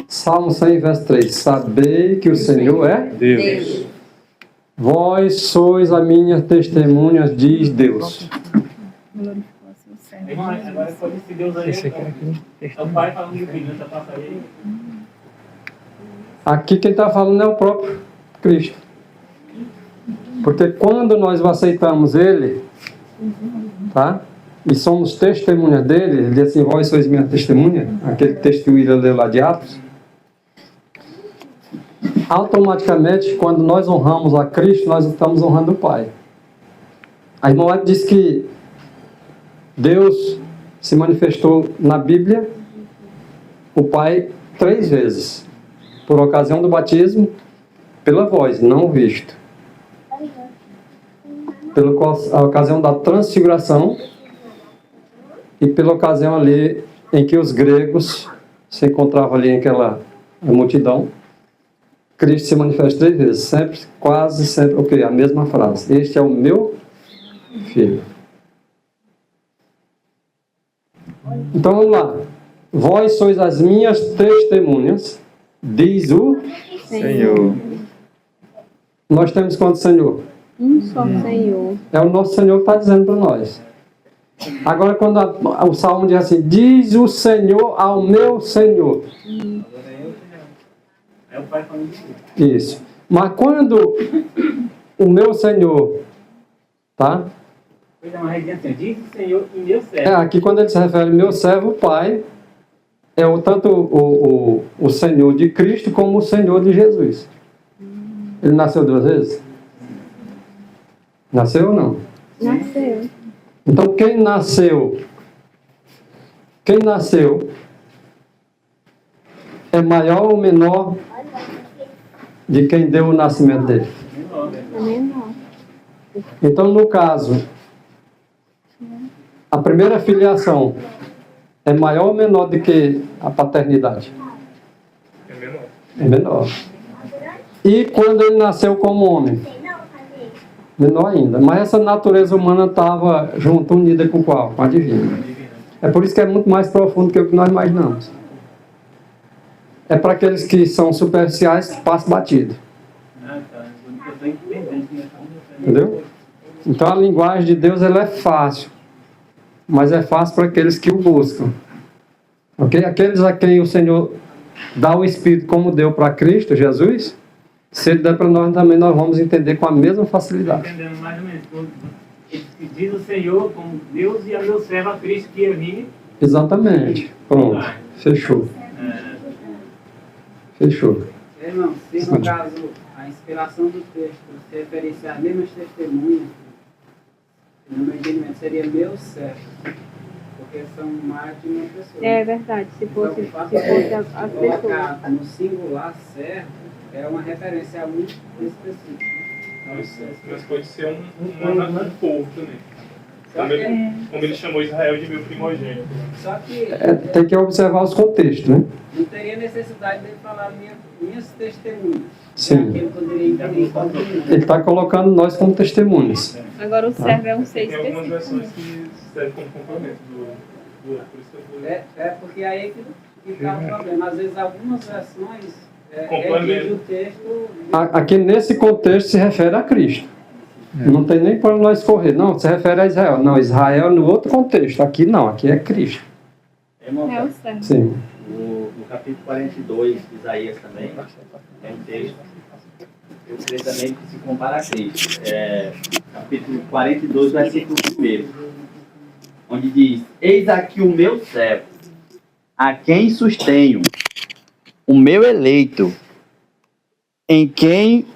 Salmo 100, verso 3. Sabei que o Senhor é Deus. Vós sois as minhas testemunhas, diz Deus. Irmão, agora pode esse Deus aí. É o pai falando do filho, tá passando aí. Aqui quem está falando é o próprio Cristo. Porque quando nós o aceitamos Ele, tá? E somos testemunhas dele, ele diz assim, vós sois minha testemunha, aquele texto que o William leu lá de Atos. automaticamente, quando nós honramos a Cristo, nós estamos honrando o Pai. A irmã White diz que Deus se manifestou na Bíblia, o Pai, 3 vezes. Por ocasião do batismo, pela voz, não visto. Pela ocasião da transfiguração e pela ocasião ali em que os gregos se encontravam ali naquela multidão. Cristo se manifesta 3 vezes, sempre, quase sempre, a mesma frase. Este é o meu filho. Então vamos lá. Vós sois as minhas testemunhas, diz o Senhor. Nós temos quanto Senhor? Um só Senhor. É o nosso Senhor que está dizendo para nós. Agora, quando o Salmo diz assim, diz o Senhor ao meu Senhor. É o Pai falando isso. Isso. Mas quando o meu Senhor, tá? Pois é uma regra assim, diz o Senhor e meu servo. Aqui quando ele se refere meu servo, Pai, é tanto o Senhor de Cristo como o Senhor de Jesus. Ele nasceu 2 vezes? Nasceu ou não? Nasceu. Então quem nasceu é maior ou menor de quem deu o nascimento dele? É menor. Então, no caso, a primeira filiação é maior ou menor do que a paternidade? É menor. É menor. E quando ele nasceu como homem? Menor ainda. Mas essa natureza humana estava junto, unida com qual? Com a divina. É por isso que é muito mais profundo que o que nós imaginamos. É para aqueles que são superficiais que passa batido. Entendeu? Então a linguagem de Deus ela é fácil. Mas é fácil para aqueles que o buscam. Ok? Aqueles a quem o Senhor dá o Espírito como deu para Cristo, Jesus, se Ele der para nós também, nós vamos entender com a mesma facilidade. Entendendo mais ou menos. Diz o Senhor como Deus e a meu servo a Cristo que eu vi. Exatamente. Pronto. Fechou. Fechou. Irmão, se no caso a inspiração do texto se referisse às mesmas testemunhas, no meu entendimento seria meu servo, porque são mais de uma pessoa. É verdade, se fosse, Então, as pessoas. colocar no singular servo é uma referência a um específico. Mas pode ser um povo também. Como ele chamou Israel de meu primogênito. Só que Tem que observar os contextos, né? não teria necessidade de falar minhas testemunhas. Sim. Ele poderia incluir qualquer um. Ele está colocando nós como testemunhas. Agora o servo é um ser Tem algumas específico. versões que servem como complemento do por isso que eu falei. É porque aí que está o problema. Às vezes algumas versões Complemento. o texto. Aqui nesse contexto se refere a Cristo. Não tem nem para nós correr. Não, se refere a Israel. Não, Israel no outro contexto. Aqui não, aqui é Cristo. É o servo. Sim. No capítulo 42 de Isaías também, é um texto, eu creio também que se compara a Cristo. Capítulo 42, versículo 1, onde diz: eis aqui o meu servo, a quem sustenho, o meu eleito, em quem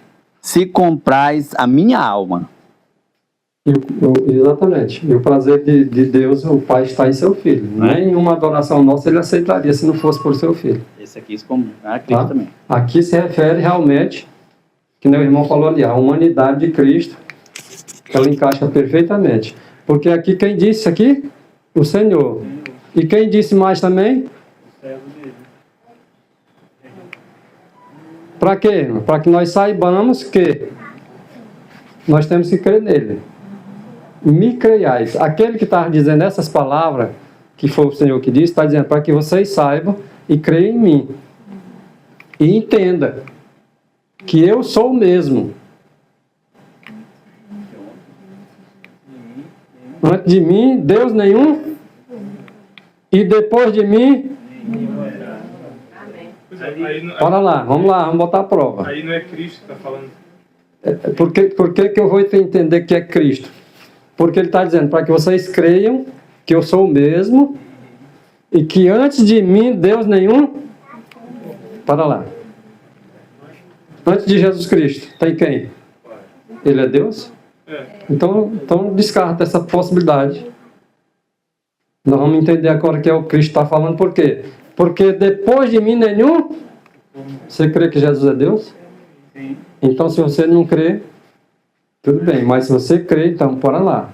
se compraz a minha alma. Exatamente. E o prazer de Deus, o Pai, está em seu Filho. Nenhuma adoração nossa ele aceitaria se não fosse por seu Filho. Esse aqui se compara a Cristo também. Aqui se refere realmente, que nem o irmão falou ali, a humanidade de Cristo, ela encaixa perfeitamente. Porque aqui quem disse aqui? O Senhor. E quem disse mais também? Para quê? Para que nós saibamos que nós temos que crer nele. Me creiais. Aquele que está dizendo essas palavras, que foi o Senhor que disse, está dizendo para que vocês saibam e creiam em mim. E entenda que eu sou o mesmo. Antes de mim, Deus nenhum. E depois de mim, bora lá, vamos botar a prova. Aí não é Cristo que está falando. Por que eu vou entender que é Cristo? Porque ele está dizendo para que vocês creiam que eu sou o mesmo e que antes de mim Deus nenhum. Para lá. Antes de Jesus Cristo, tem quem? Ele é Deus? Então descarta essa possibilidade. Nós vamos entender agora que é o Cristo está falando por quê? Porque depois de mim nenhum... Você crê que Jesus é Deus? Sim. Então se você não crê, tudo bem. Mas se você crê, então bora lá.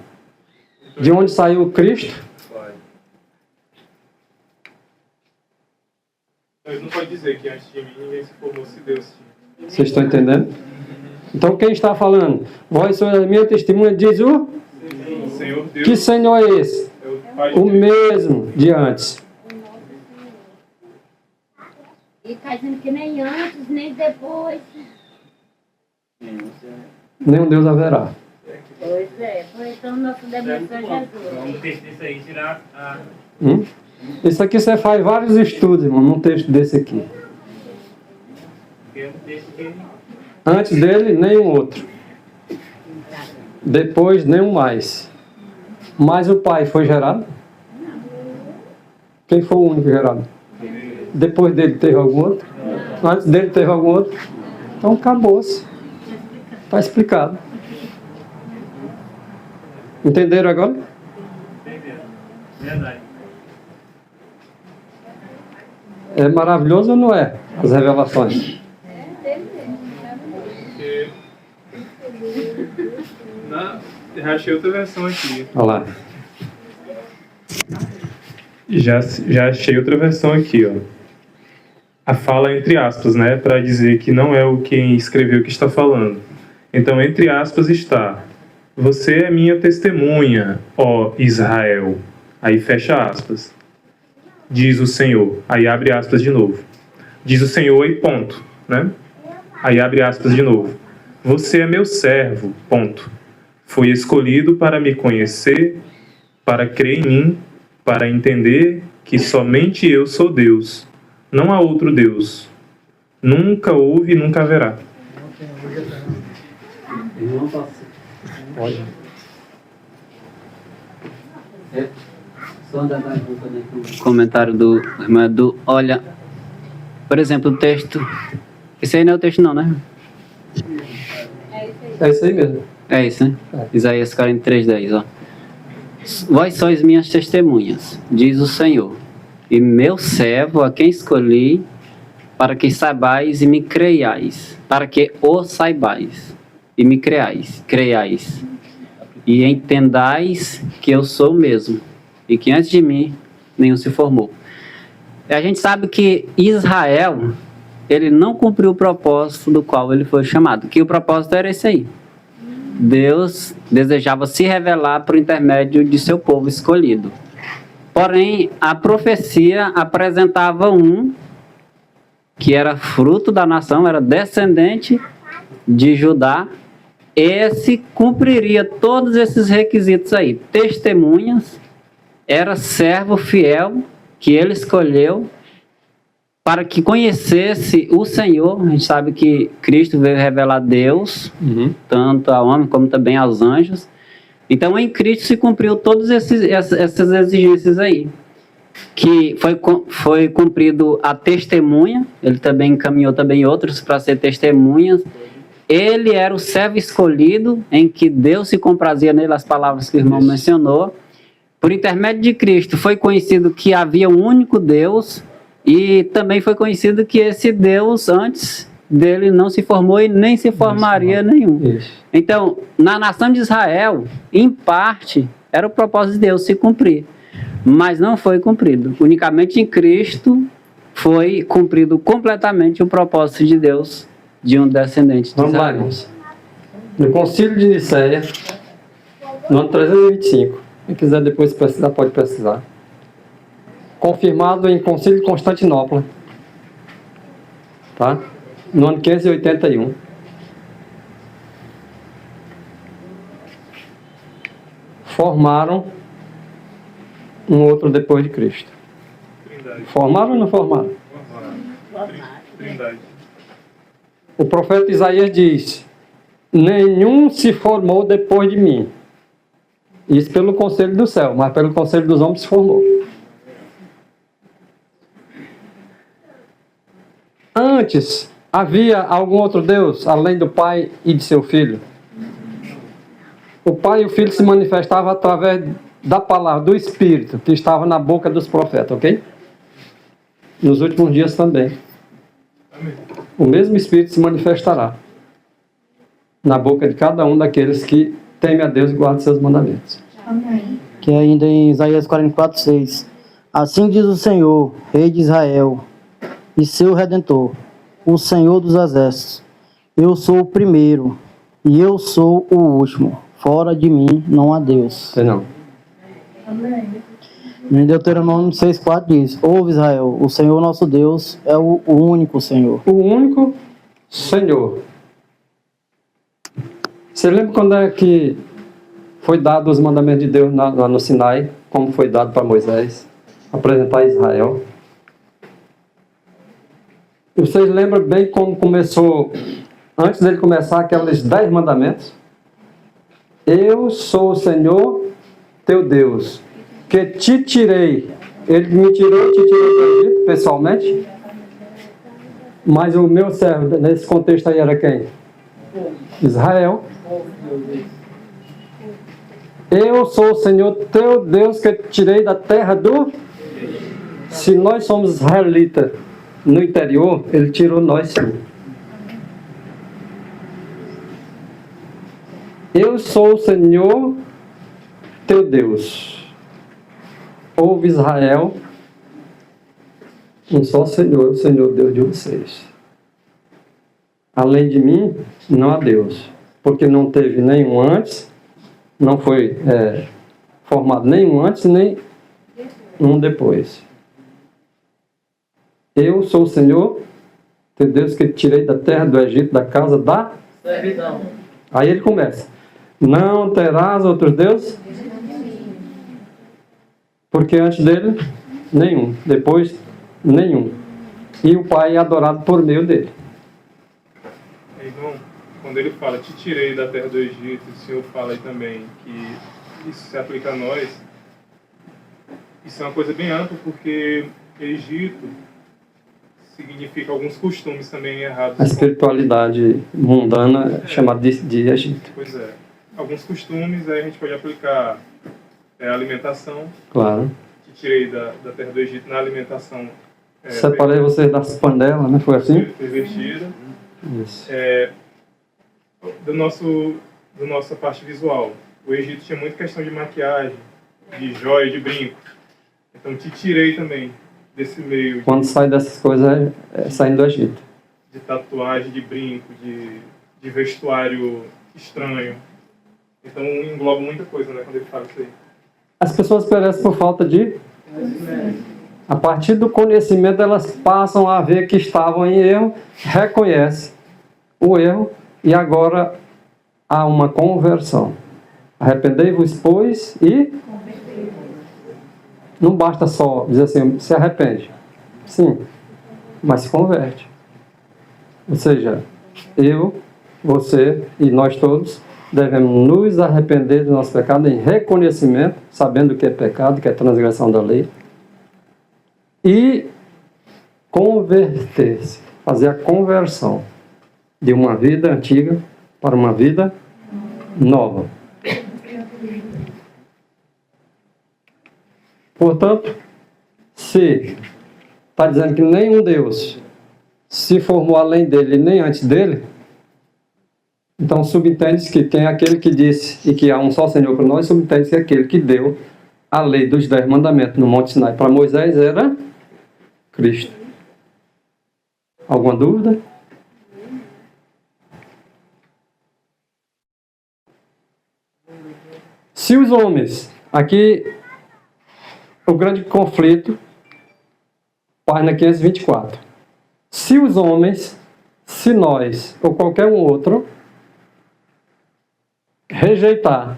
De onde saiu o Cristo? Ele não pode dizer que antes de mim ninguém se formou se Deus tinha. Vocês estão entendendo? Então quem está falando? Vós sois a minha testemunha, diz o? Senhor Deus. Que Senhor é esse? É o Pai de O Deus. mesmo de antes. E está dizendo que nem antes, nem depois. Nenhum Deus haverá. Pois é, foi então nosso demônio é Jesus. Vamos testar isso aí, tirar a... Isso aqui você faz vários estudos, irmão, num texto desse aqui. Antes dele, nenhum outro. Depois, nenhum mais. Mas o Pai foi gerado? Quem foi o único gerado? Depois dele teve algum outro? Antes dele teve algum outro? Então acabou-se. Está explicado. Entenderam agora? Entenderam. Verdade. É maravilhoso ou não é? As revelações. Já achei outra versão aqui. Olha lá. Já achei outra versão aqui, ó. A fala entre aspas, né? Para dizer que não é o quem escreveu que está falando. Então, entre aspas está: você é minha testemunha, ó Israel. Aí fecha aspas. Diz o Senhor. Aí abre aspas de novo. Diz o Senhor e ponto, né? Aí abre aspas de novo. Você é meu servo, ponto. Foi escolhido para me conhecer, para crer em mim, para entender que somente eu sou Deus. Não há outro Deus. Nunca houve e nunca haverá. Olha. Só dar comentário do olha, por exemplo, o texto. Esse aí não é o texto não, né? É isso aí mesmo. É isso, né? Isaías 43:10, ó. Vós sois minhas testemunhas, diz o Senhor, e meu servo a quem escolhi, para que saibais e me creiais, para que o saibais e me creiais, e entendais que eu sou o mesmo, e que antes de mim nenhum se formou. E a gente sabe que Israel, ele não cumpriu o propósito do qual ele foi chamado, que o propósito era esse aí. Deus desejava se revelar por intermédio de seu povo escolhido. Porém, a profecia apresentava um que era fruto da nação, era descendente de Judá. Esse cumpriria todos esses requisitos aí. Testemunhas, era servo fiel que ele escolheu para que conhecesse o Senhor. A gente sabe que Cristo veio revelar Deus, tanto ao homem como também aos anjos. Então, em Cristo se cumpriu todas essas exigências aí. Que foi cumprido a testemunha, ele também encaminhou também outros para ser testemunhas. Ele era o servo escolhido, em que Deus se comprazia nele, as palavras que o irmão mencionou. Por intermédio de Cristo, foi conhecido que havia um único Deus, e também foi conhecido que esse Deus, antes dele, não se formou e nem se formaria nenhum. Então, na nação de Israel, em parte, era o propósito de Deus se cumprir, mas não foi cumprido. Unicamente em Cristo foi cumprido completamente o propósito de Deus de um descendente de Vamos Israel. lá, irmãos. No Concílio de Nicéia, no ano 325, quem quiser depois pesquisar, pode pesquisar. Confirmado em Concílio de Constantinopla, tá? No ano 581. Formaram um outro depois de Cristo. Trindade. Formaram ou não formaram? Trindade. O profeta Isaías diz: nenhum se formou depois de mim. Isso pelo conselho do céu, mas pelo conselho dos homens se formou. Antes havia algum outro Deus além do Pai e de seu Filho? O Pai e o Filho se manifestavam através da palavra, do Espírito, que estava na boca dos profetas, ok? Nos últimos dias também. O mesmo Espírito se manifestará na boca de cada um daqueles que temem a Deus e guardam seus mandamentos. Amém. Que é ainda em Isaías 44:6. Assim diz o Senhor, Rei de Israel, e seu Redentor, o Senhor dos Exércitos. Eu sou o primeiro e eu sou o último. Fora de mim não há Deus. Sei não. Amém. Em Deuteronômio 6:4 diz: Ouve Israel, o Senhor nosso Deus é o único Senhor. O único Senhor. Você lembra quando é que foi dado os mandamentos de Deus lá no Sinai? Como foi dado para Moisés apresentar a Israel? E vocês lembram bem como começou, antes dele começar, aqueles 10 mandamentos? Eu sou o Senhor teu Deus, que te tirei. Ele me tirou, te tirou do Egito, pessoalmente. Mas o meu servo, nesse contexto aí, era quem? Israel. Eu sou o Senhor teu Deus, que te tirei da terra do... Se nós somos israelitas no interior, ele tirou nós sim. Eu sou o Senhor teu Deus. Ouve Israel, um só Senhor, o Senhor Deus de vocês. Além de mim, não há Deus. Porque não teve nenhum antes, não foi formado nenhum antes, nem um depois. Eu sou o Senhor teu Deus, que te tirei da terra do Egito, da casa da servidão. Aí ele começa. Não terás outros deuses? Porque antes dele, nenhum. Depois, nenhum. E o Pai é adorado por meio dele. Irmão, quando ele fala, te tirei da terra do Egito, o Senhor fala aí também que isso se aplica a nós. Isso é uma coisa bem ampla, porque Egito significa alguns costumes também errados. A espiritualidade mundana é chamada de Egito. Pois é. Alguns costumes, aí a gente pode aplicar a alimentação. Claro. Te tirei da terra do Egito na alimentação. Separei vocês das panelas, né? Foi assim? Pervertida. Isso. Da nossa parte visual. O Egito tinha muita questão de maquiagem, de joia, de brinco. Então te tirei também desse meio. Quando sai dessas coisas, saindo do Egito. De tatuagem, de brinco, de vestuário estranho. Então engloba muita coisa, né, quando ele fala isso aí. As pessoas perecem por falta de... A partir do conhecimento, elas passam a ver que estavam em erro, reconhecem o erro e agora há uma conversão. Arrependei-vos, pois, e... Não basta só dizer assim, se arrepende. Sim, mas se converte. Ou seja, eu, você e nós todos devemos nos arrepender do nosso pecado em reconhecimento, sabendo o que é pecado, que é transgressão da lei, e converter-se, fazer a conversão de uma vida antiga para uma vida nova. Portanto, se está dizendo que nenhum Deus se formou além dele nem antes dele, então subentende-se que quem é aquele que disse e que há um só Senhor para nós, subentende-se que aquele que deu a lei dos 10 mandamentos no Monte Sinai para Moisés era Cristo. Alguma dúvida? Se os homens, aqui o grande conflito, página 524. Se os homens, se nós ou qualquer um outro rejeitar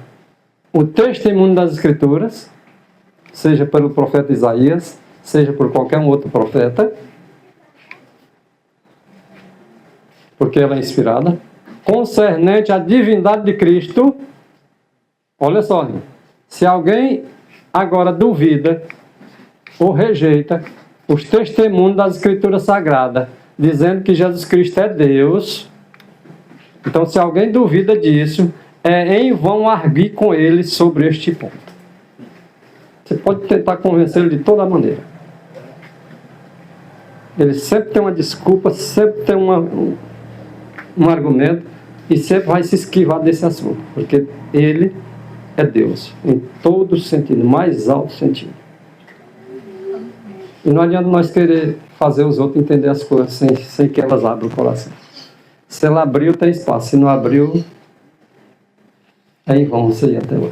o testemunho das Escrituras, seja pelo profeta Isaías, seja por qualquer um outro profeta, porque ela é inspirada, concernente à divindade de Cristo, olha só, se alguém agora duvida ou rejeita os testemunhos das Escrituras Sagradas, dizendo que Jesus Cristo é Deus. Então, se alguém duvida disso, é em vão arguir com ele sobre este ponto. Você pode tentar convencê-lo de toda maneira. Ele sempre tem uma desculpa, sempre tem um argumento e sempre vai se esquivar desse assunto, porque ele é Deus, em todo sentido, mais alto sentido. E não adianta nós querer fazer os outros entender as coisas sem que elas abram o coração. Se ela abriu, tem espaço. Se não abriu, é em vão você ir até lá.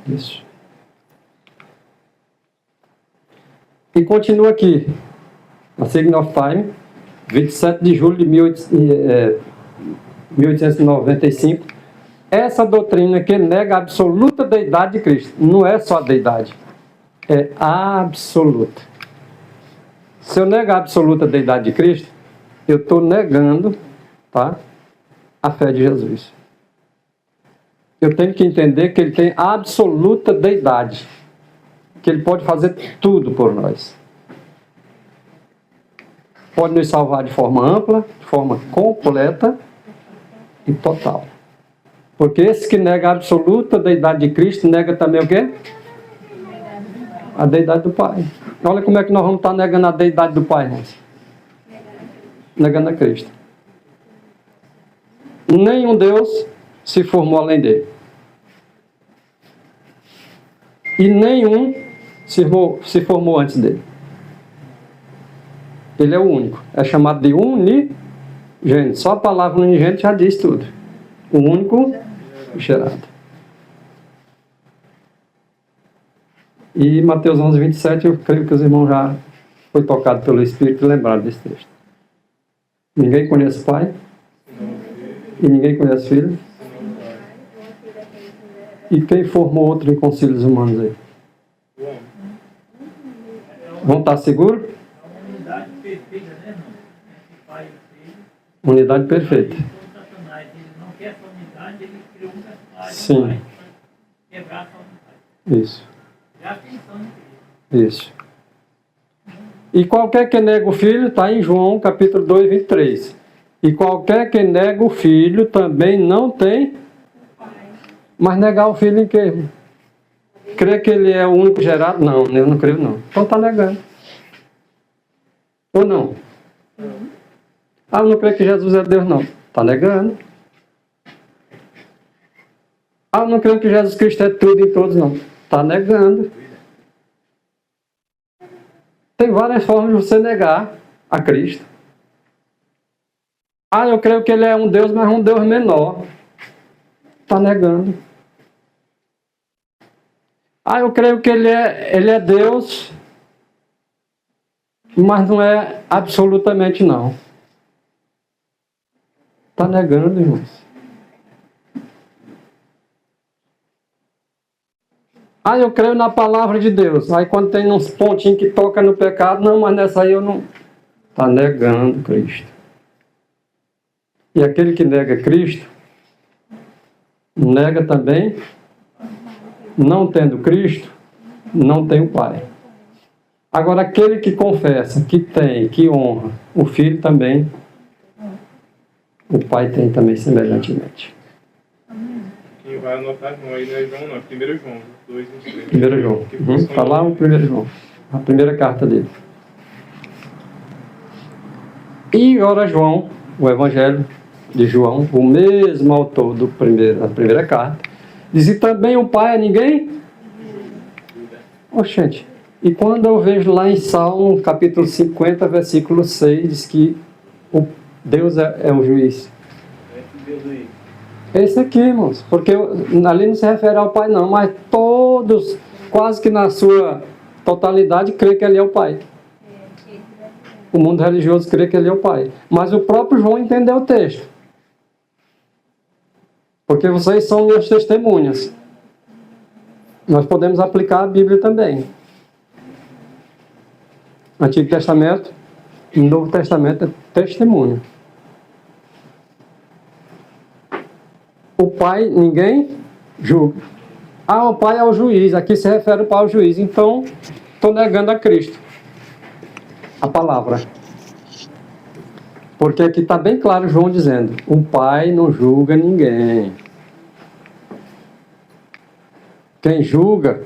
Isso. E continua aqui. A Signal of Time, 27 de julho de 1895. Essa doutrina que nega a absoluta deidade de Cristo. Não é só a deidade. É absoluta. Se eu nego a absoluta deidade de Cristo, eu estou negando, tá, a fé de Jesus. Eu tenho que entender que ele tem absoluta deidade. Que ele pode fazer tudo por nós. Pode nos salvar de forma ampla, de forma completa e total. Porque esse que nega a absoluta deidade de Cristo, nega também o quê? A deidade do Pai. Olha como é que nós vamos estar negando a deidade do Pai, irmãos. Negando a Cristo. Nenhum Deus se formou além dele. E nenhum se formou antes dele. Ele é o único. É chamado de unigênito. Só a palavra unigênito já diz tudo. O único gerado. E Mateus 11, 27, eu creio que os irmãos já foi tocado pelo Espírito e lembraram desse texto. Ninguém conhece o Pai? E ninguém conhece o Filho? E quem formou outro em concílios humanos aí? Vão estar seguros? Unidade perfeita. Sim. Isso. Isso. E qualquer que nega o filho, está em João capítulo 2, 23. E qualquer que nega o filho também não tem. Mas negar o filho em quê? Crer que ele é o único gerado? Não, eu não creio não. Então está negando. Ou não? Ah, eu não creio que Jesus é Deus, não. Está negando. Ah, eu não creio que Jesus Cristo é tudo em todos, não. Está negando. Tem várias formas de você negar a Cristo. Ah, eu creio que ele é um Deus, mas um Deus menor. Está negando. Ah, eu creio que ele é Deus, mas não é absolutamente não. Está negando, irmãos. Ah, eu creio na palavra de Deus. Aí quando tem uns pontinhos que toca no pecado, não, mas nessa aí eu não... Está negando Cristo. E aquele que nega Cristo, nega também, não tendo Cristo, não tem o Pai. Agora, aquele que confessa, que tem, que honra o Filho também, o Pai tem também semelhantemente. Quem vai anotar não, aí não é João não, é 1 João 2, 23. 1 João. Está lá o 1 João, a primeira carta dele. E ora João, o Evangelho de João, o mesmo autor da primeira carta, diz que também o Pai é ninguém? Oxente, e quando eu vejo lá em Salmo, capítulo 50, versículo 6, diz que o Deus é o juiz. Esse aqui, irmãos, porque ali não se refere ao Pai não, mas todos, quase que na sua totalidade, crê que ele é o Pai. O mundo religioso crê que ele é o Pai. Mas o próprio João entendeu o texto. Porque vocês são minhas testemunhas. Nós podemos aplicar a Bíblia também. Antigo Testamento, Novo Testamento é testemunho. O Pai, ninguém julga. Ah, o Pai é o juiz. Aqui se refere o Pai ao juiz. Então, estou negando a Cristo. A palavra. Porque aqui está bem claro João dizendo, o Pai não julga ninguém. Quem julga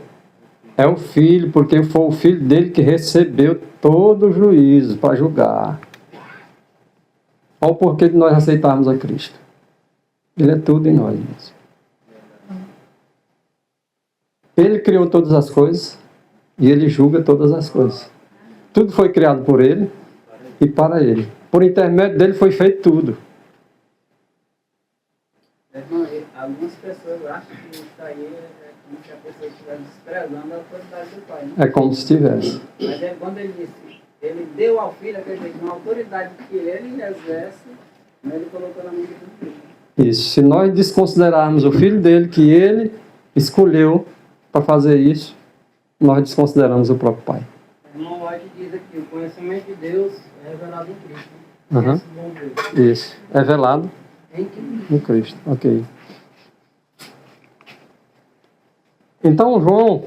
é o Filho, porque foi o Filho dele que recebeu todo o juízo para julgar. Olha o porquê de nós aceitarmos a Cristo. Ele é tudo em nós mesmos. Ele criou todas as coisas e ele julga todas as coisas. Tudo foi criado por ele e para ele. Por intermédio dele foi feito tudo. Algumas pessoas acham que isso aí é como se a pessoa estivesse desprezando a autoridade do Pai. Né? É como se estivesse. Mas é quando ele disse, ele deu ao Filho, quer dizer, uma autoridade que ele exerce, mas ele colocou na mão do Filho. Isso. Se nós desconsiderarmos o Filho dele, que ele escolheu para fazer isso, nós desconsideramos o próprio Pai. O irmão White diz aqui, o conhecimento de Deus é revelado em Cristo. Uhum. Isso. É velado em Cristo. Ok. Então, João,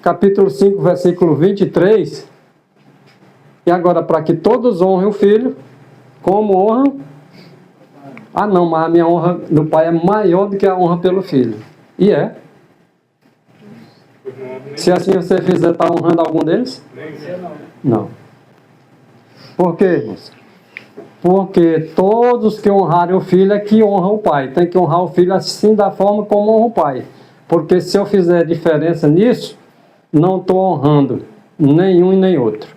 capítulo 5, versículo 23, e agora para que todos honrem o Filho, como honram? Ah não, mas a minha honra do Pai é maior do que a honra pelo Filho. E é. Se assim você fizer, está honrando algum deles? Não. Por quê, irmãos? Porque todos que honrarem o Filho é que honram o Pai. Tem que honrar o Filho assim da forma como honra o Pai. Porque se eu fizer diferença nisso, não estou honrando nenhum e nem outro.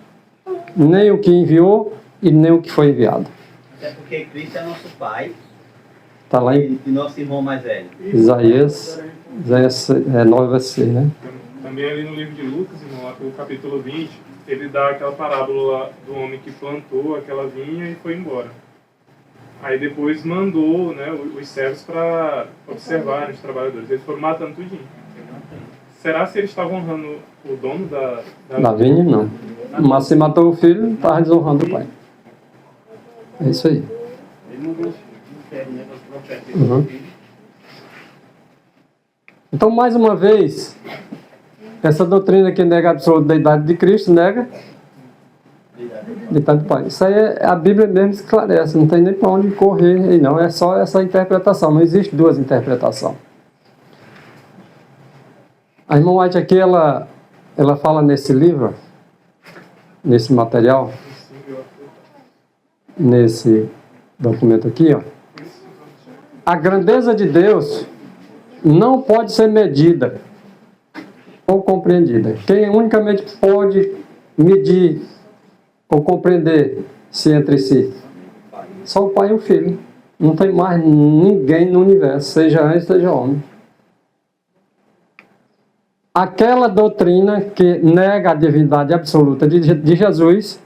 Nem o que enviou e nem o que foi enviado. É porque Cristo é nosso Pai. Está lá em E nosso irmão mais velho. Isaías 9, versículo 6, né? Também ali no livro de Lucas, irmão, lá pelo capítulo 20, ele dá aquela parábola do homem que plantou aquela vinha e foi embora. Aí depois mandou, né, os servos para observar os trabalhadores. Eles foram matando tudinho. Será se eles estavam honrando o dono da vinha? Não. Mas se matou o filho, estava desonrando o pai. É isso aí. Uhum. Então, mais uma vez, essa doutrina que nega a absoluta deidade de Cristo, nega deidade do Pai. Isso aí a Bíblia mesmo esclarece, não tem nem para onde correr aí não, é só essa interpretação, não existe duas interpretações. A irmã White aqui, ela fala nesse livro, nesse material, nesse documento aqui, ó, a grandeza de Deus não pode ser medida ou compreendida. Quem unicamente pode medir ou compreender-se entre si? Só o Pai e o Filho. Não tem mais ninguém no universo, seja anjo, seja homem. Aquela doutrina que nega a divindade absoluta de Jesus,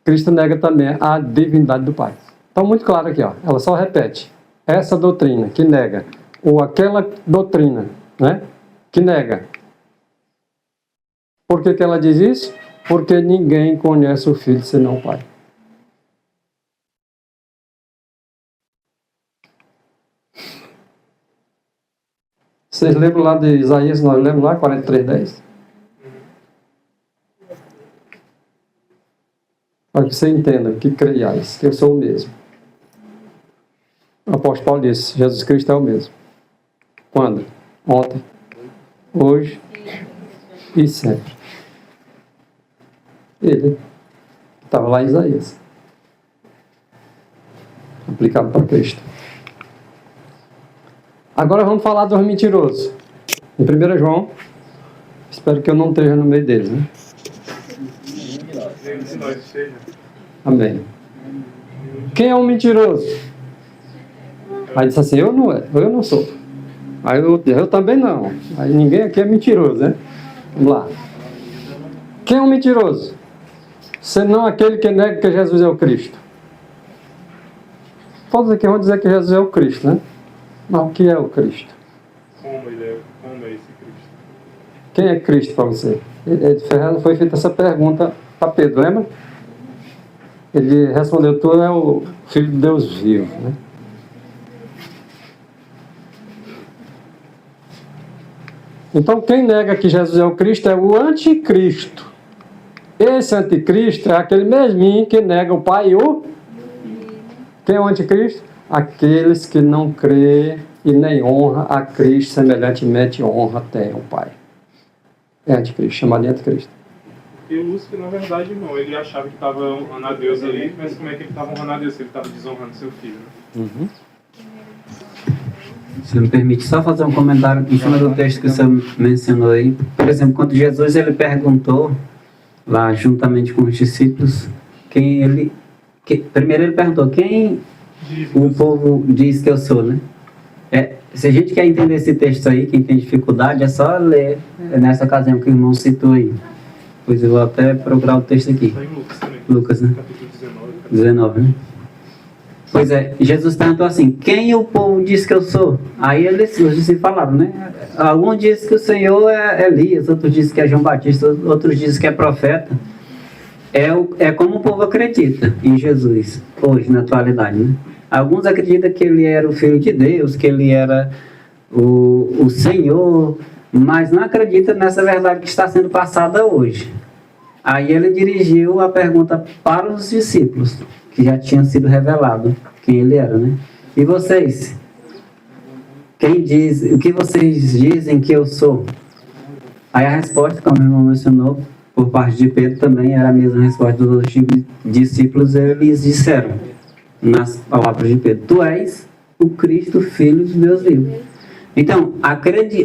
Cristo nega também a divindade do Pai. Então, muito claro aqui, ó, ela só repete. Essa doutrina que nega, ou aquela doutrina, né, que nega. Por que ela diz isso? Porque ninguém conhece o Filho senão o Pai. Vocês lembram lá de Isaías, nós lemos lá, 43:10? Para que você entenda, que creiais, que eu sou o mesmo. O apóstolo Paulo disse, Jesus Cristo é o mesmo. Quando? Ontem, hoje e sempre. Ele estava lá em Isaías, aplicado para Cristo. Agora vamos falar dos mentirosos. Em 1 João, espero que eu não esteja no meio deles, né? Amém. Quem é um mentiroso? Aí disse assim, eu não sou. Aí eu também não. Aí ninguém aqui é mentiroso, né? Vamos lá. Quem é um mentiroso? Senão aquele que nega que Jesus é o Cristo. Todos aqui vão dizer que Jesus é o Cristo, né? Mas o que é o Cristo? Como é esse Cristo? Quem é Cristo para você? Ferreira foi feita essa pergunta para Pedro, lembra? Ele respondeu, tu é o Filho de Deus vivo, né? Então, quem nega que Jesus é o Cristo é o anticristo. Esse anticristo é aquele mesminho que nega o Pai e o Quem é o anticristo? Aqueles que não crê e nem honra a Cristo, semelhantemente honra até o Pai. É anticristo, chamado de anticristo. E o Lúcifer, na verdade, não. Ele achava que estava honrando a Deus ali, mas como é que ele estava honrando a Deus se ele estava desonrando seu filho? Né? Uhum. Se me permite só fazer um comentário em cima do texto que você mencionou aí. Por exemplo, quando Jesus ele perguntou, lá juntamente com os discípulos, primeiro ele perguntou, quem o povo diz que eu sou, né? Se a gente quer entender esse texto aí, quem tem dificuldade, é só ler nessa ocasião que o irmão citou aí. Pois eu vou até procurar o texto aqui. Está em Lucas também. Lucas, né? Capítulo 19, né? Pois é, Jesus perguntou assim, quem o povo diz que eu sou? Aí os discípulos falaram, né? Alguns dizem que o Senhor é Elias, outros dizem que é João Batista, outros dizem que é profeta. É como o povo acredita em Jesus, hoje, na atualidade, né? Alguns acreditam que ele era o Filho de Deus, que ele era o Senhor, mas não acredita nessa verdade que está sendo passada hoje. Aí ele dirigiu a pergunta para os discípulos, que já tinha sido revelado quem ele era, né? E vocês? O que vocês dizem que eu sou? Aí a resposta, como o irmão mencionou, por parte de Pedro também era a mesma resposta dos outros discípulos. Eles disseram, nas palavras de Pedro, tu és o Cristo, Filho de Deus vivo. Então,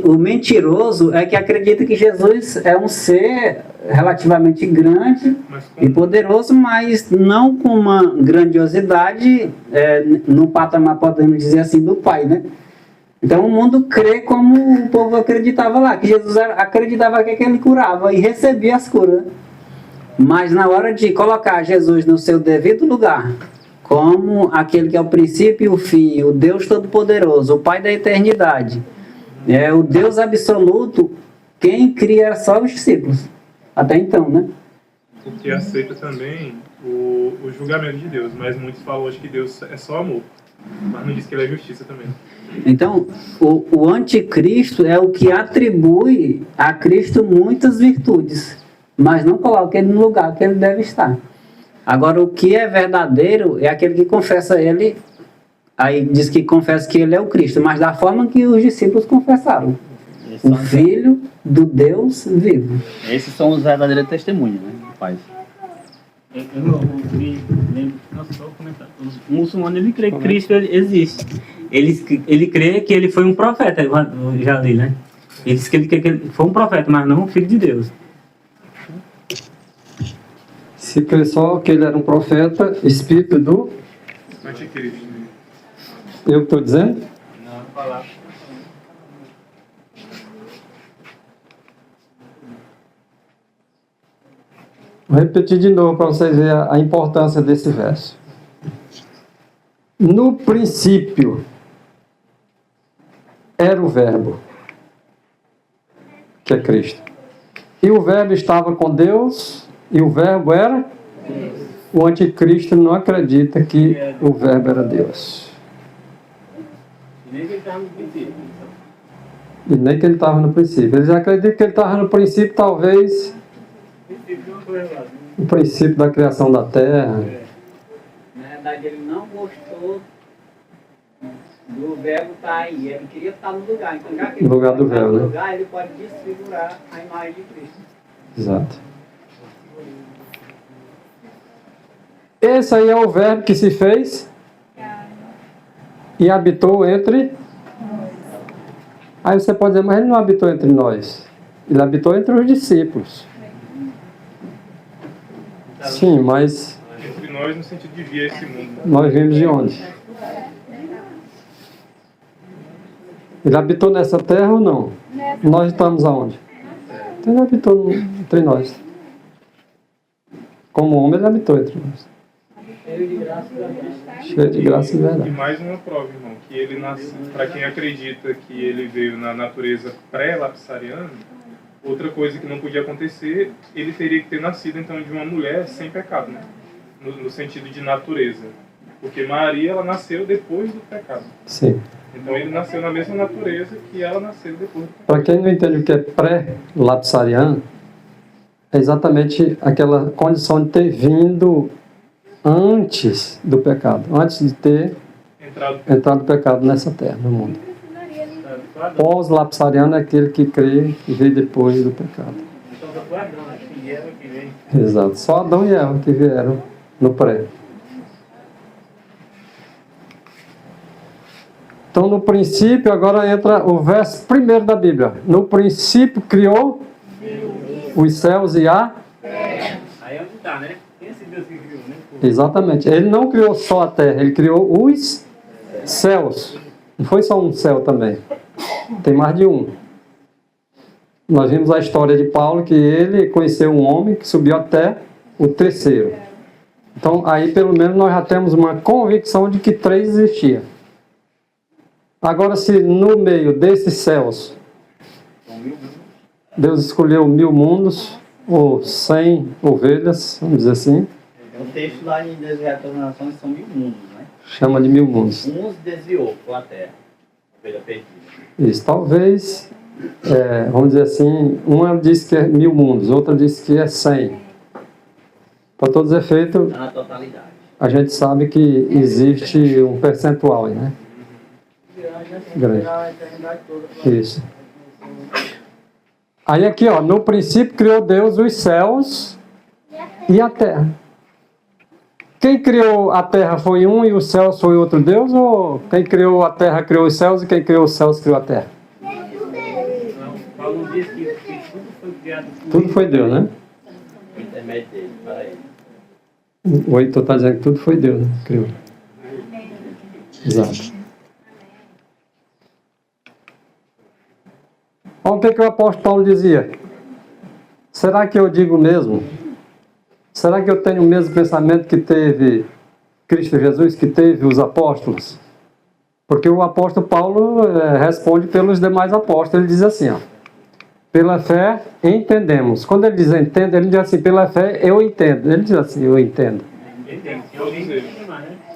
o mentiroso é que acredita que Jesus é um ser relativamente grande e poderoso, mas não com uma grandiosidade no patamar, podemos dizer assim, do Pai, né? Então o mundo crê como o povo acreditava lá, que Jesus acreditava que ele curava e recebia as curas. Mas na hora de colocar Jesus no seu devido lugar, como aquele que é o princípio e o fim, o Deus Todo-Poderoso, o Pai da eternidade, o Deus absoluto, quem cria era só os discípulos, até então, né? Porque aceita também o julgamento de Deus, mas muitos falam hoje que Deus é só amor, mas não diz que ele é justiça também. Então, o anticristo é o que atribui a Cristo muitas virtudes, mas não coloca ele no lugar que ele deve estar. Agora, o que é verdadeiro é aquele que confessa ele, aí diz que confessa que ele é o Cristo, mas da forma que os discípulos confessaram. O Filho do Deus vivo. Esses são os verdadeiros testemunhos, né, Pais? O muçulmano, ele crê que Cristo existe. Ele crê que ele foi um profeta, eu já li, né? Ele diz que ele foi um profeta, mas não um filho de Deus. Se crê só que ele era um profeta, espírito do... Anticristo. Eu estou dizendo? Não, falar. Vou repetir de novo para vocês verem a importância desse verso. No princípio era o Verbo, que é Cristo. E o Verbo estava com Deus, e o Verbo era? O anticristo não acredita que o Verbo era Deus. E nem que ele estava no princípio. E nem que ele estava no princípio. Eles acreditam que ele estava no princípio, talvez, o princípio da criação da terra. Na verdade, ele não gostou do verbo estar aí. Ele queria estar no lugar. Então, já que ele No lugar do está verbo, no né? lugar, ele pode desfigurar a imagem de Cristo. Exato. Esse aí é o verbo que se fez e habitou entre... Aí você pode dizer, mas ele não habitou entre nós. Ele habitou entre os discípulos. Sim, mas... Entre nós, no sentido de vir a esse mundo. Nós vimos de onde? Ele habitou nessa terra ou não? Nós estamos aonde? Então ele habitou entre nós. Como homem, ele habitou entre nós. Cheio de graça e verdade. E mais uma prova, irmão, que ele nasceu, para quem acredita que ele veio na natureza pré-lapsariana, outra coisa que não podia acontecer, ele teria que ter nascido então de uma mulher sem pecado, né? No sentido de natureza. Porque Maria, ela nasceu depois do pecado. Sim. Então ele nasceu na mesma natureza que ela nasceu depois do pecado. Para quem não entende o que é pré-lapsariano, é exatamente aquela condição de ter vindo antes do pecado, antes de ter entrado o pecado nessa terra, no mundo. Pós-lapsariano é aquele que crê e veio depois do pecado. Então só foi Adão, né? E Eva que veio. Exato, só Adão e Eva que vieram no pré. Então, no princípio, agora entra o verso primeiro da Bíblia. No princípio criou os céus e a... Aí é onde está, né? Quem é esse Deus que criou, né? Exatamente. Ele não criou só a terra, ele criou os céus. Não foi só um céu também. Tem mais de um. Nós vimos a história de Paulo, que ele conheceu um homem que subiu até o terceiro. Então, aí pelo menos nós já temos uma convicção de que 3 existia. Agora, se no meio desses céus Deus escolheu 1000 mundos, ou 100 ovelhas, vamos dizer assim. O texto lá em Deserto das Nações são 1000 mundos, né? Chama de 1000 mundos. Uns desviou para a terra, ovelha perdida. Isso, talvez, vamos dizer assim, uma diz que é 1000 mundos, outra diz que é 100. Para todos os efeitos, Na totalidade. a gente sabe que existe um percentual aí, né? Grande. Isso. Aí aqui, ó, no princípio criou Deus os céus e a terra. Quem criou a terra foi um e os céus foi outro Deus? Ou quem criou a terra criou os céus e quem criou os céus criou a terra? Não, Paulo diz que tudo foi criado por Tudo foi Deus, né? O intermédio dele, para ele. O Heitor está dizendo que tudo foi Deus, né? Criou. Exato. Olha o que o apóstolo Paulo dizia. Será que eu digo mesmo? Será que eu tenho o mesmo pensamento que teve Cristo Jesus, que teve os apóstolos? Porque o apóstolo Paulo responde pelos demais apóstolos. Ele diz assim, ó. Pela fé entendemos. Quando ele diz entende, ele diz assim, pela fé eu entendo. Ele diz assim, eu entendo.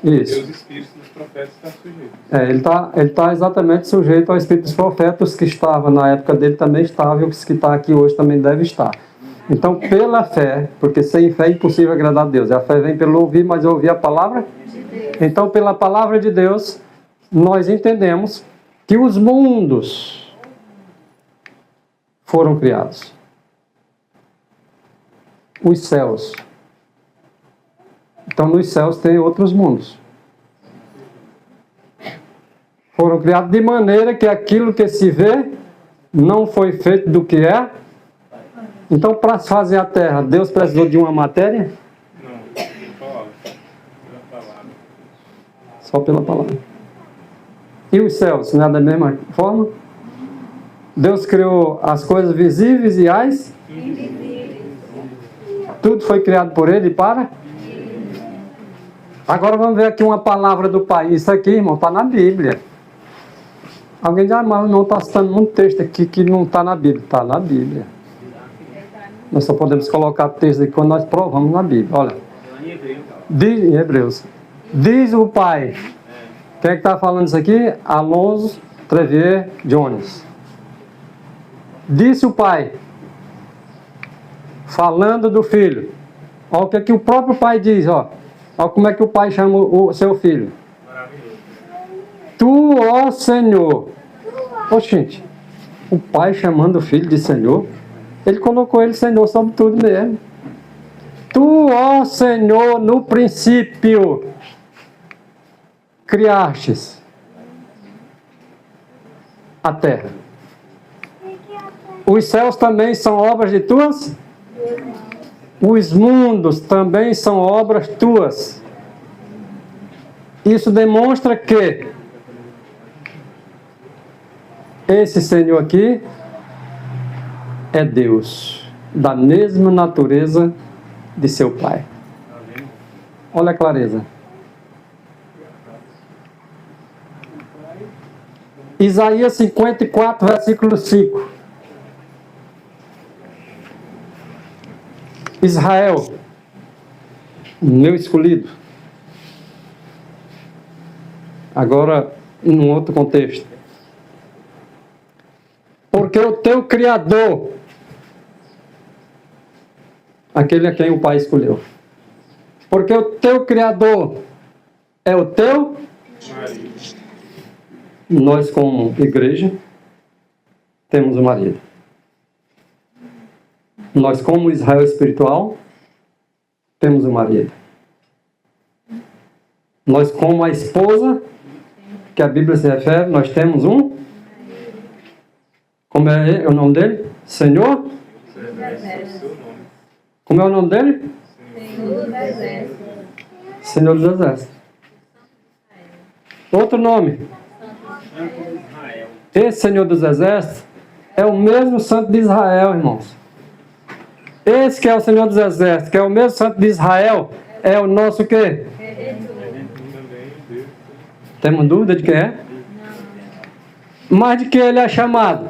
Isso. Os espíritos dos profetas estão sujeitos. Ele tá exatamente sujeito ao espírito dos profetas, que estava na época dele também estava, e os que está aqui hoje também deve estar. Então, pela fé, porque sem fé é impossível agradar a Deus. A fé vem pelo ouvir, mas ouvir a palavra. Então, pela palavra de Deus, nós entendemos que os mundos foram criados. Os céus. Então, nos céus tem outros mundos. Foram criados de maneira que aquilo que se vê não foi feito do que é. Então, para fazer a terra, Deus precisou de uma matéria? Não, pela palavra. Só pela palavra. E os céus, não é da mesma forma? Deus criou as coisas visíveis e as invisíveis. Tudo foi criado por Ele para? Agora vamos ver aqui uma palavra do Pai. Isso aqui, irmão, está na Bíblia. Alguém diz, mas não está citando um texto aqui que não está na Bíblia. Está na Bíblia. Nós só podemos colocar texto aqui quando nós provamos na Bíblia. Olha. Diz, em Hebreus. Diz o Pai. Quem é que está falando isso aqui? Alonso Trevier Jones. Disse o Pai. Falando do Filho. Olha o que, que o próprio Pai diz, ó. Olha como é que o Pai chama o seu filho. Tu, ó Senhor. Ô, gente, o Pai chamando o Filho de Senhor, Ele colocou Ele Senhor sobre tudo mesmo. Tu, ó Senhor, no princípio, criastes a terra. Os céus também são obras de tuas? Os mundos também são obras tuas. Isso demonstra que esse Senhor aqui é Deus, da mesma natureza de seu Pai. Olha a clareza. Isaías 54, versículo 5. Israel, meu escolhido. Agora, em um outro contexto. Porque o teu Criador, aquele a quem o Pai escolheu. Porque o teu Criador é o teu marido. Nós, como igreja, temos um marido. Nós, como Israel espiritual, temos um marido. Nós, como a esposa, que a Bíblia se refere, nós temos um. Como é o nome dele? Senhor? Como é o nome dele? Senhor dos Exércitos. Outro nome. Esse Senhor dos Exércitos é o mesmo Santo de Israel, irmãos. Esse que é o Senhor dos Exércitos, que é o mesmo Santo de Israel, é o nosso quê? Temos dúvida de quem é? Mas de que ele é chamado?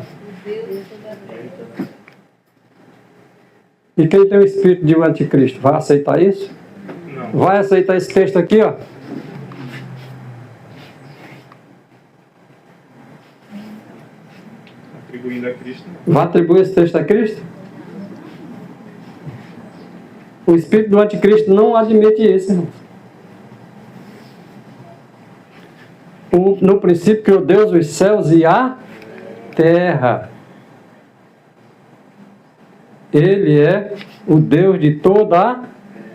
E quem tem o espírito de um anticristo, vai aceitar isso? Não. Vai aceitar esse texto aqui, ó? Atribuindo a Cristo. Vai atribuir esse texto a Cristo? O espírito do anticristo não admite isso, irmão. No princípio criou Deus os céus e a terra. Ele é o Deus de toda a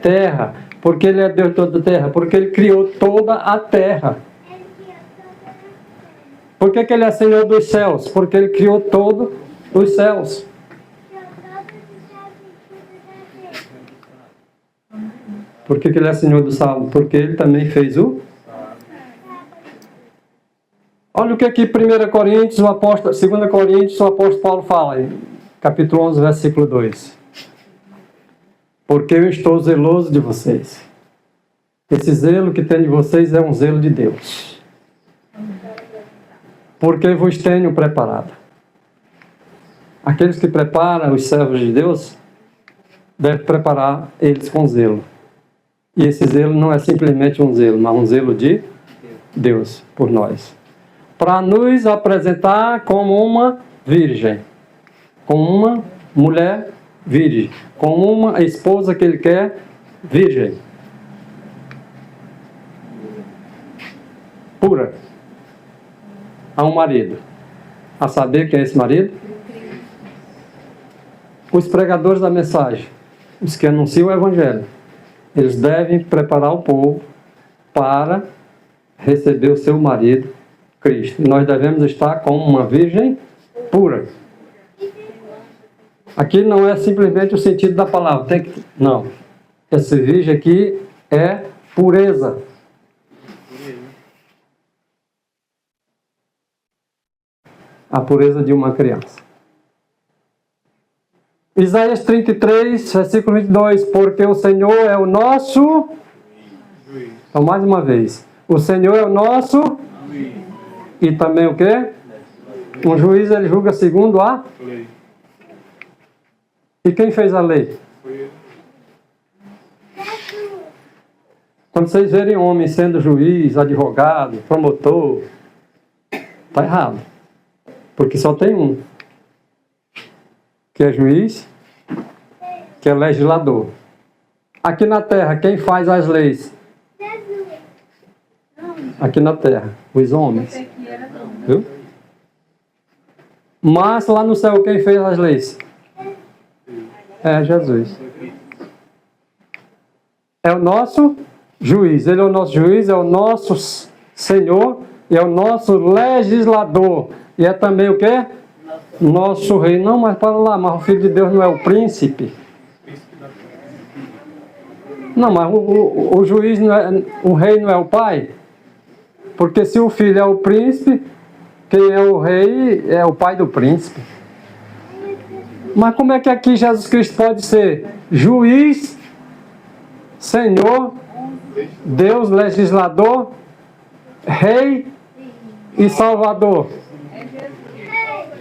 terra. Por que ele é Deus de toda a terra? Porque ele criou toda a terra. Por que ele é Senhor dos céus? Porque ele criou todos os céus. Por que ele é Senhor do salmo? Porque ele também fez o... Olha o que aqui 1 Coríntios, 2 Coríntios, o apóstolo Paulo fala, em capítulo 11, versículo 2. Porque eu estou zeloso de vocês. Esse zelo que tem de vocês é um zelo de Deus. Porque vos tenho preparado. Aqueles que preparam os servos de Deus, devem preparar eles com zelo. E esse zelo não é simplesmente um zelo, mas um zelo de Deus por nós. Para nos apresentar como uma virgem, como uma mulher virgem, como uma esposa que ele quer virgem, pura, a um marido. A saber quem é esse marido? Os pregadores da mensagem, os que anunciam o Evangelho, eles devem preparar o povo para receber o seu marido, Cristo. E nós devemos estar como uma virgem pura. Aqui não é simplesmente o sentido da palavra. Não. Essa virgem aqui é pureza. A pureza de uma criança. Isaías 33, versículo 22. Porque o Senhor é o nosso... Então, mais uma vez. O Senhor é o nosso... E também o quê? Um juiz, ele julga segundo a lei. E quem fez a lei? Quando vocês verem homem sendo juiz, advogado, promotor, está errado. Porque só tem um. Que é juiz, que é legislador. Aqui na terra, quem faz as leis? Aqui na terra, os homens. Viu? Mas lá no céu, quem fez as leis? É Jesus. É o nosso juiz. Ele é o nosso juiz, é o nosso Senhor e é o nosso legislador. E é também o quê? Nosso rei. Não, mas para lá, mas o Filho de Deus não é o príncipe. Não, mas o juiz não é, o rei não é o pai? Porque se o filho é o príncipe, quem é o rei é o pai do príncipe. Mas como é que aqui Jesus Cristo pode ser juiz, Senhor, Deus, legislador, rei e salvador?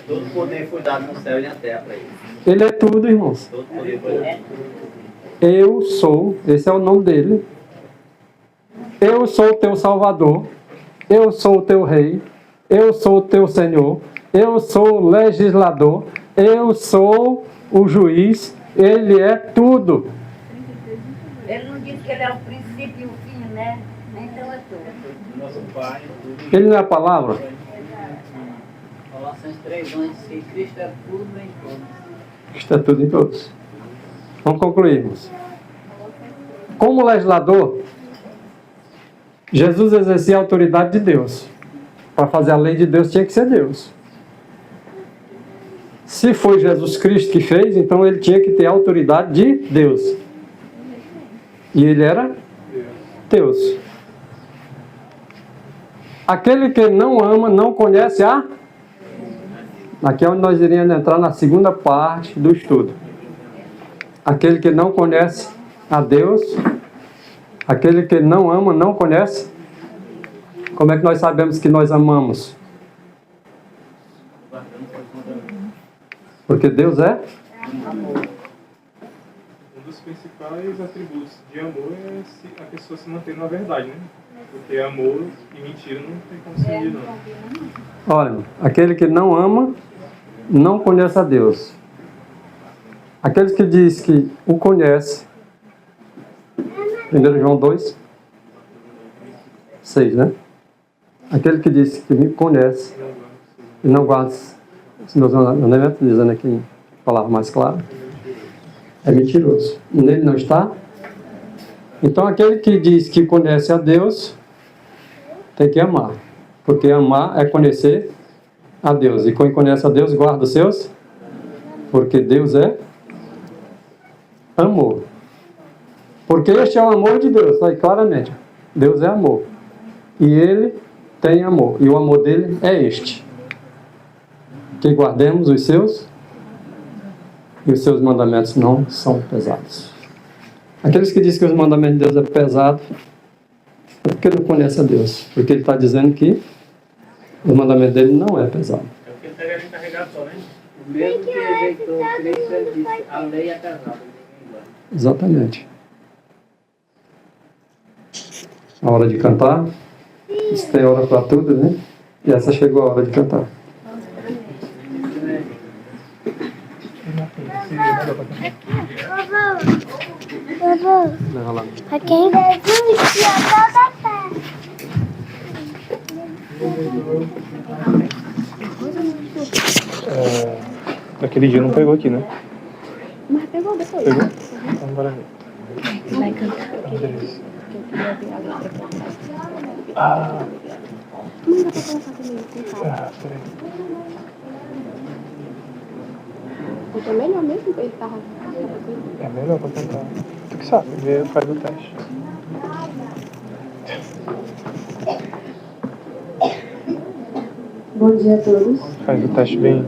Todo poder foi dado no céu e na terra para ele. Ele é tudo, irmãos. Todo poder foi dado. Eu sou, esse é o nome dele. Eu sou o teu salvador. Eu sou o teu rei. Eu sou o teu Senhor. Eu sou o legislador. Eu sou o juiz. Ele é tudo. Ele não disse que ele é o princípio e o fim, né? Então é tudo. Nosso Pai. Ele não é a palavra? Colossians 3:1 diz que Cristo é tudo em todos. Cristo é tudo em todos. Vamos concluir, irmãos. Como legislador, Jesus exercia a autoridade de Deus. Para fazer a lei de Deus tinha que ser Deus. Se foi Jesus Cristo que fez, então ele tinha que ter a autoridade de Deus. E ele era Deus. Aquele que não ama, não conhece a... Aqui é onde nós iríamos entrar na segunda parte do estudo. Aquele que não conhece a Deus, aquele que não ama, não conhece. Como é que nós sabemos que nós amamos? Porque Deus é? Um dos principais atributos de amor é a pessoa se manter na verdade, né? Porque amor e mentira não tem como se medir, não. Olha, aquele que não ama, não conhece a Deus. Aqueles que diz que o conhece, 1 João 2, 6, né? Aquele que diz que me conhece e não guarda os meus mandamentos, dizendo aqui em palavra mais clara, é mentiroso. Nele não está. Então aquele que diz que conhece a Deus, tem que amar. Porque amar é conhecer a Deus. E quem conhece a Deus, guarda os seus. Porque Deus é amor. Porque este é o amor de Deus. Está aí claramente. Deus é amor. E Ele tem amor. E o amor dele é este. Que guardemos os seus. E os seus mandamentos não são pesados. Aqueles que dizem que os mandamentos de Deus é pesado, é porque não conhece a Deus. Porque Ele está dizendo que o mandamento dele não é pesado. É porque ele está querendo carregar só, né? O mesmo que rejeitou Cristo, ele disse, a lei é pesada. Exatamente. A hora de cantar. Isso tem hora para tudo, né? E essa chegou a hora de cantar. Leva lá. Pra quem Jesus te ama da fé. Naquele dia não pegou aqui, né? Mas pegou depois. Pegou? Então bora ver. Vai cantar. Beleza. Eu queria ver a letra cantar. Ah, Não dá pra colocar também, com calma. peraí. Porque é melhor mesmo que ele tava... É melhor pra cantar. Tu que sabe, faz o teste. Bom dia a todos. Faz o teste bem.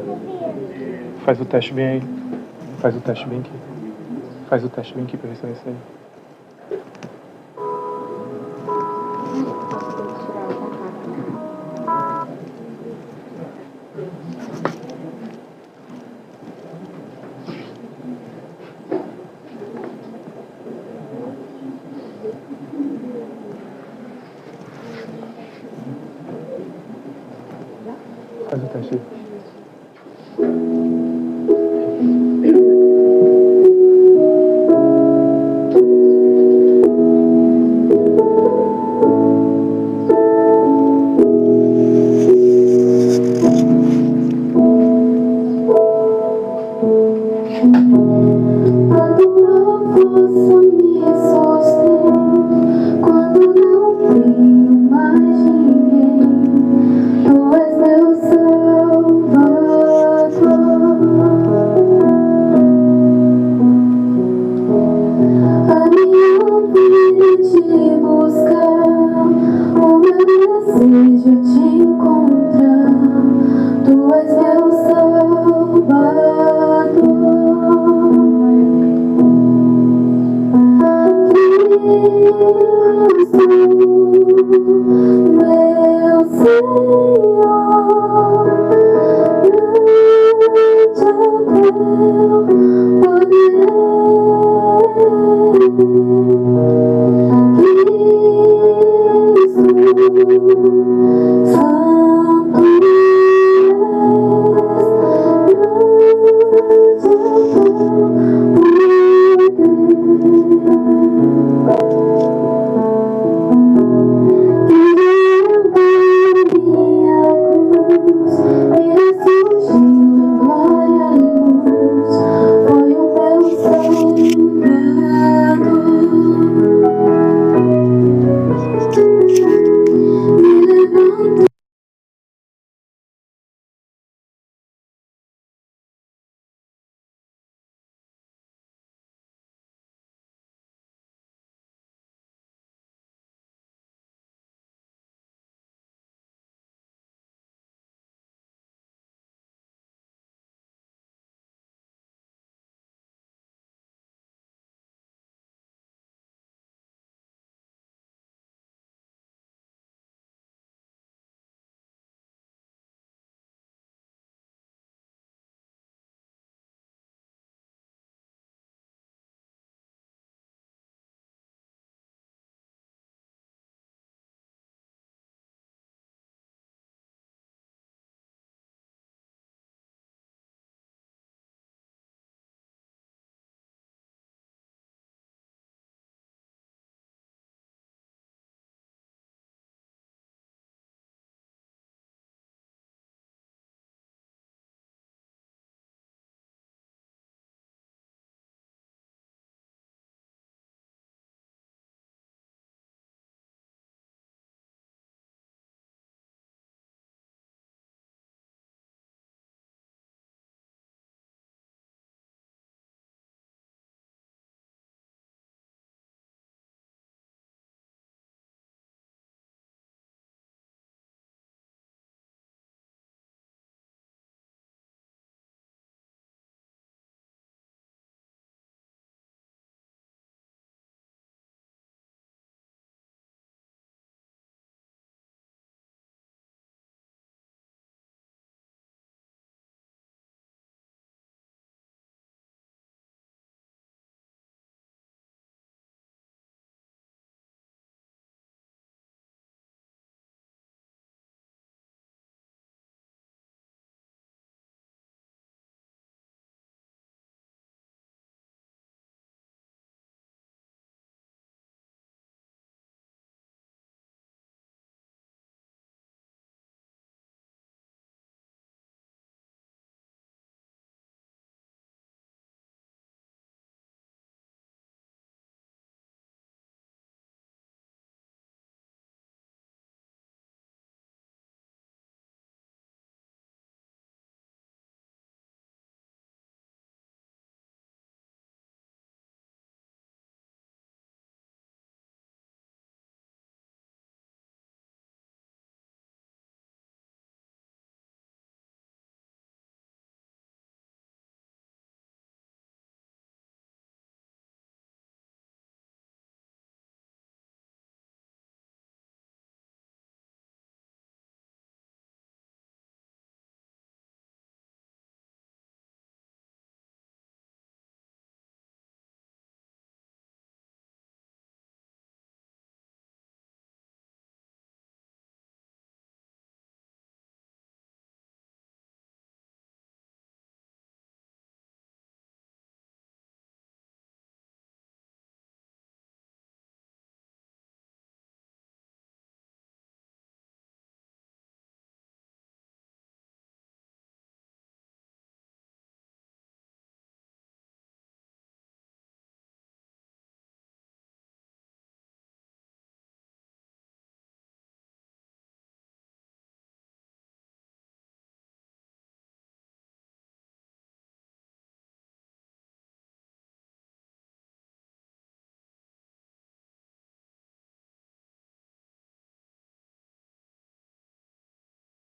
Faz o teste bem aí. Faz o teste bem aqui. Faz o teste bem aqui pra ver se vai sair. Faz o teste aí. Senhor,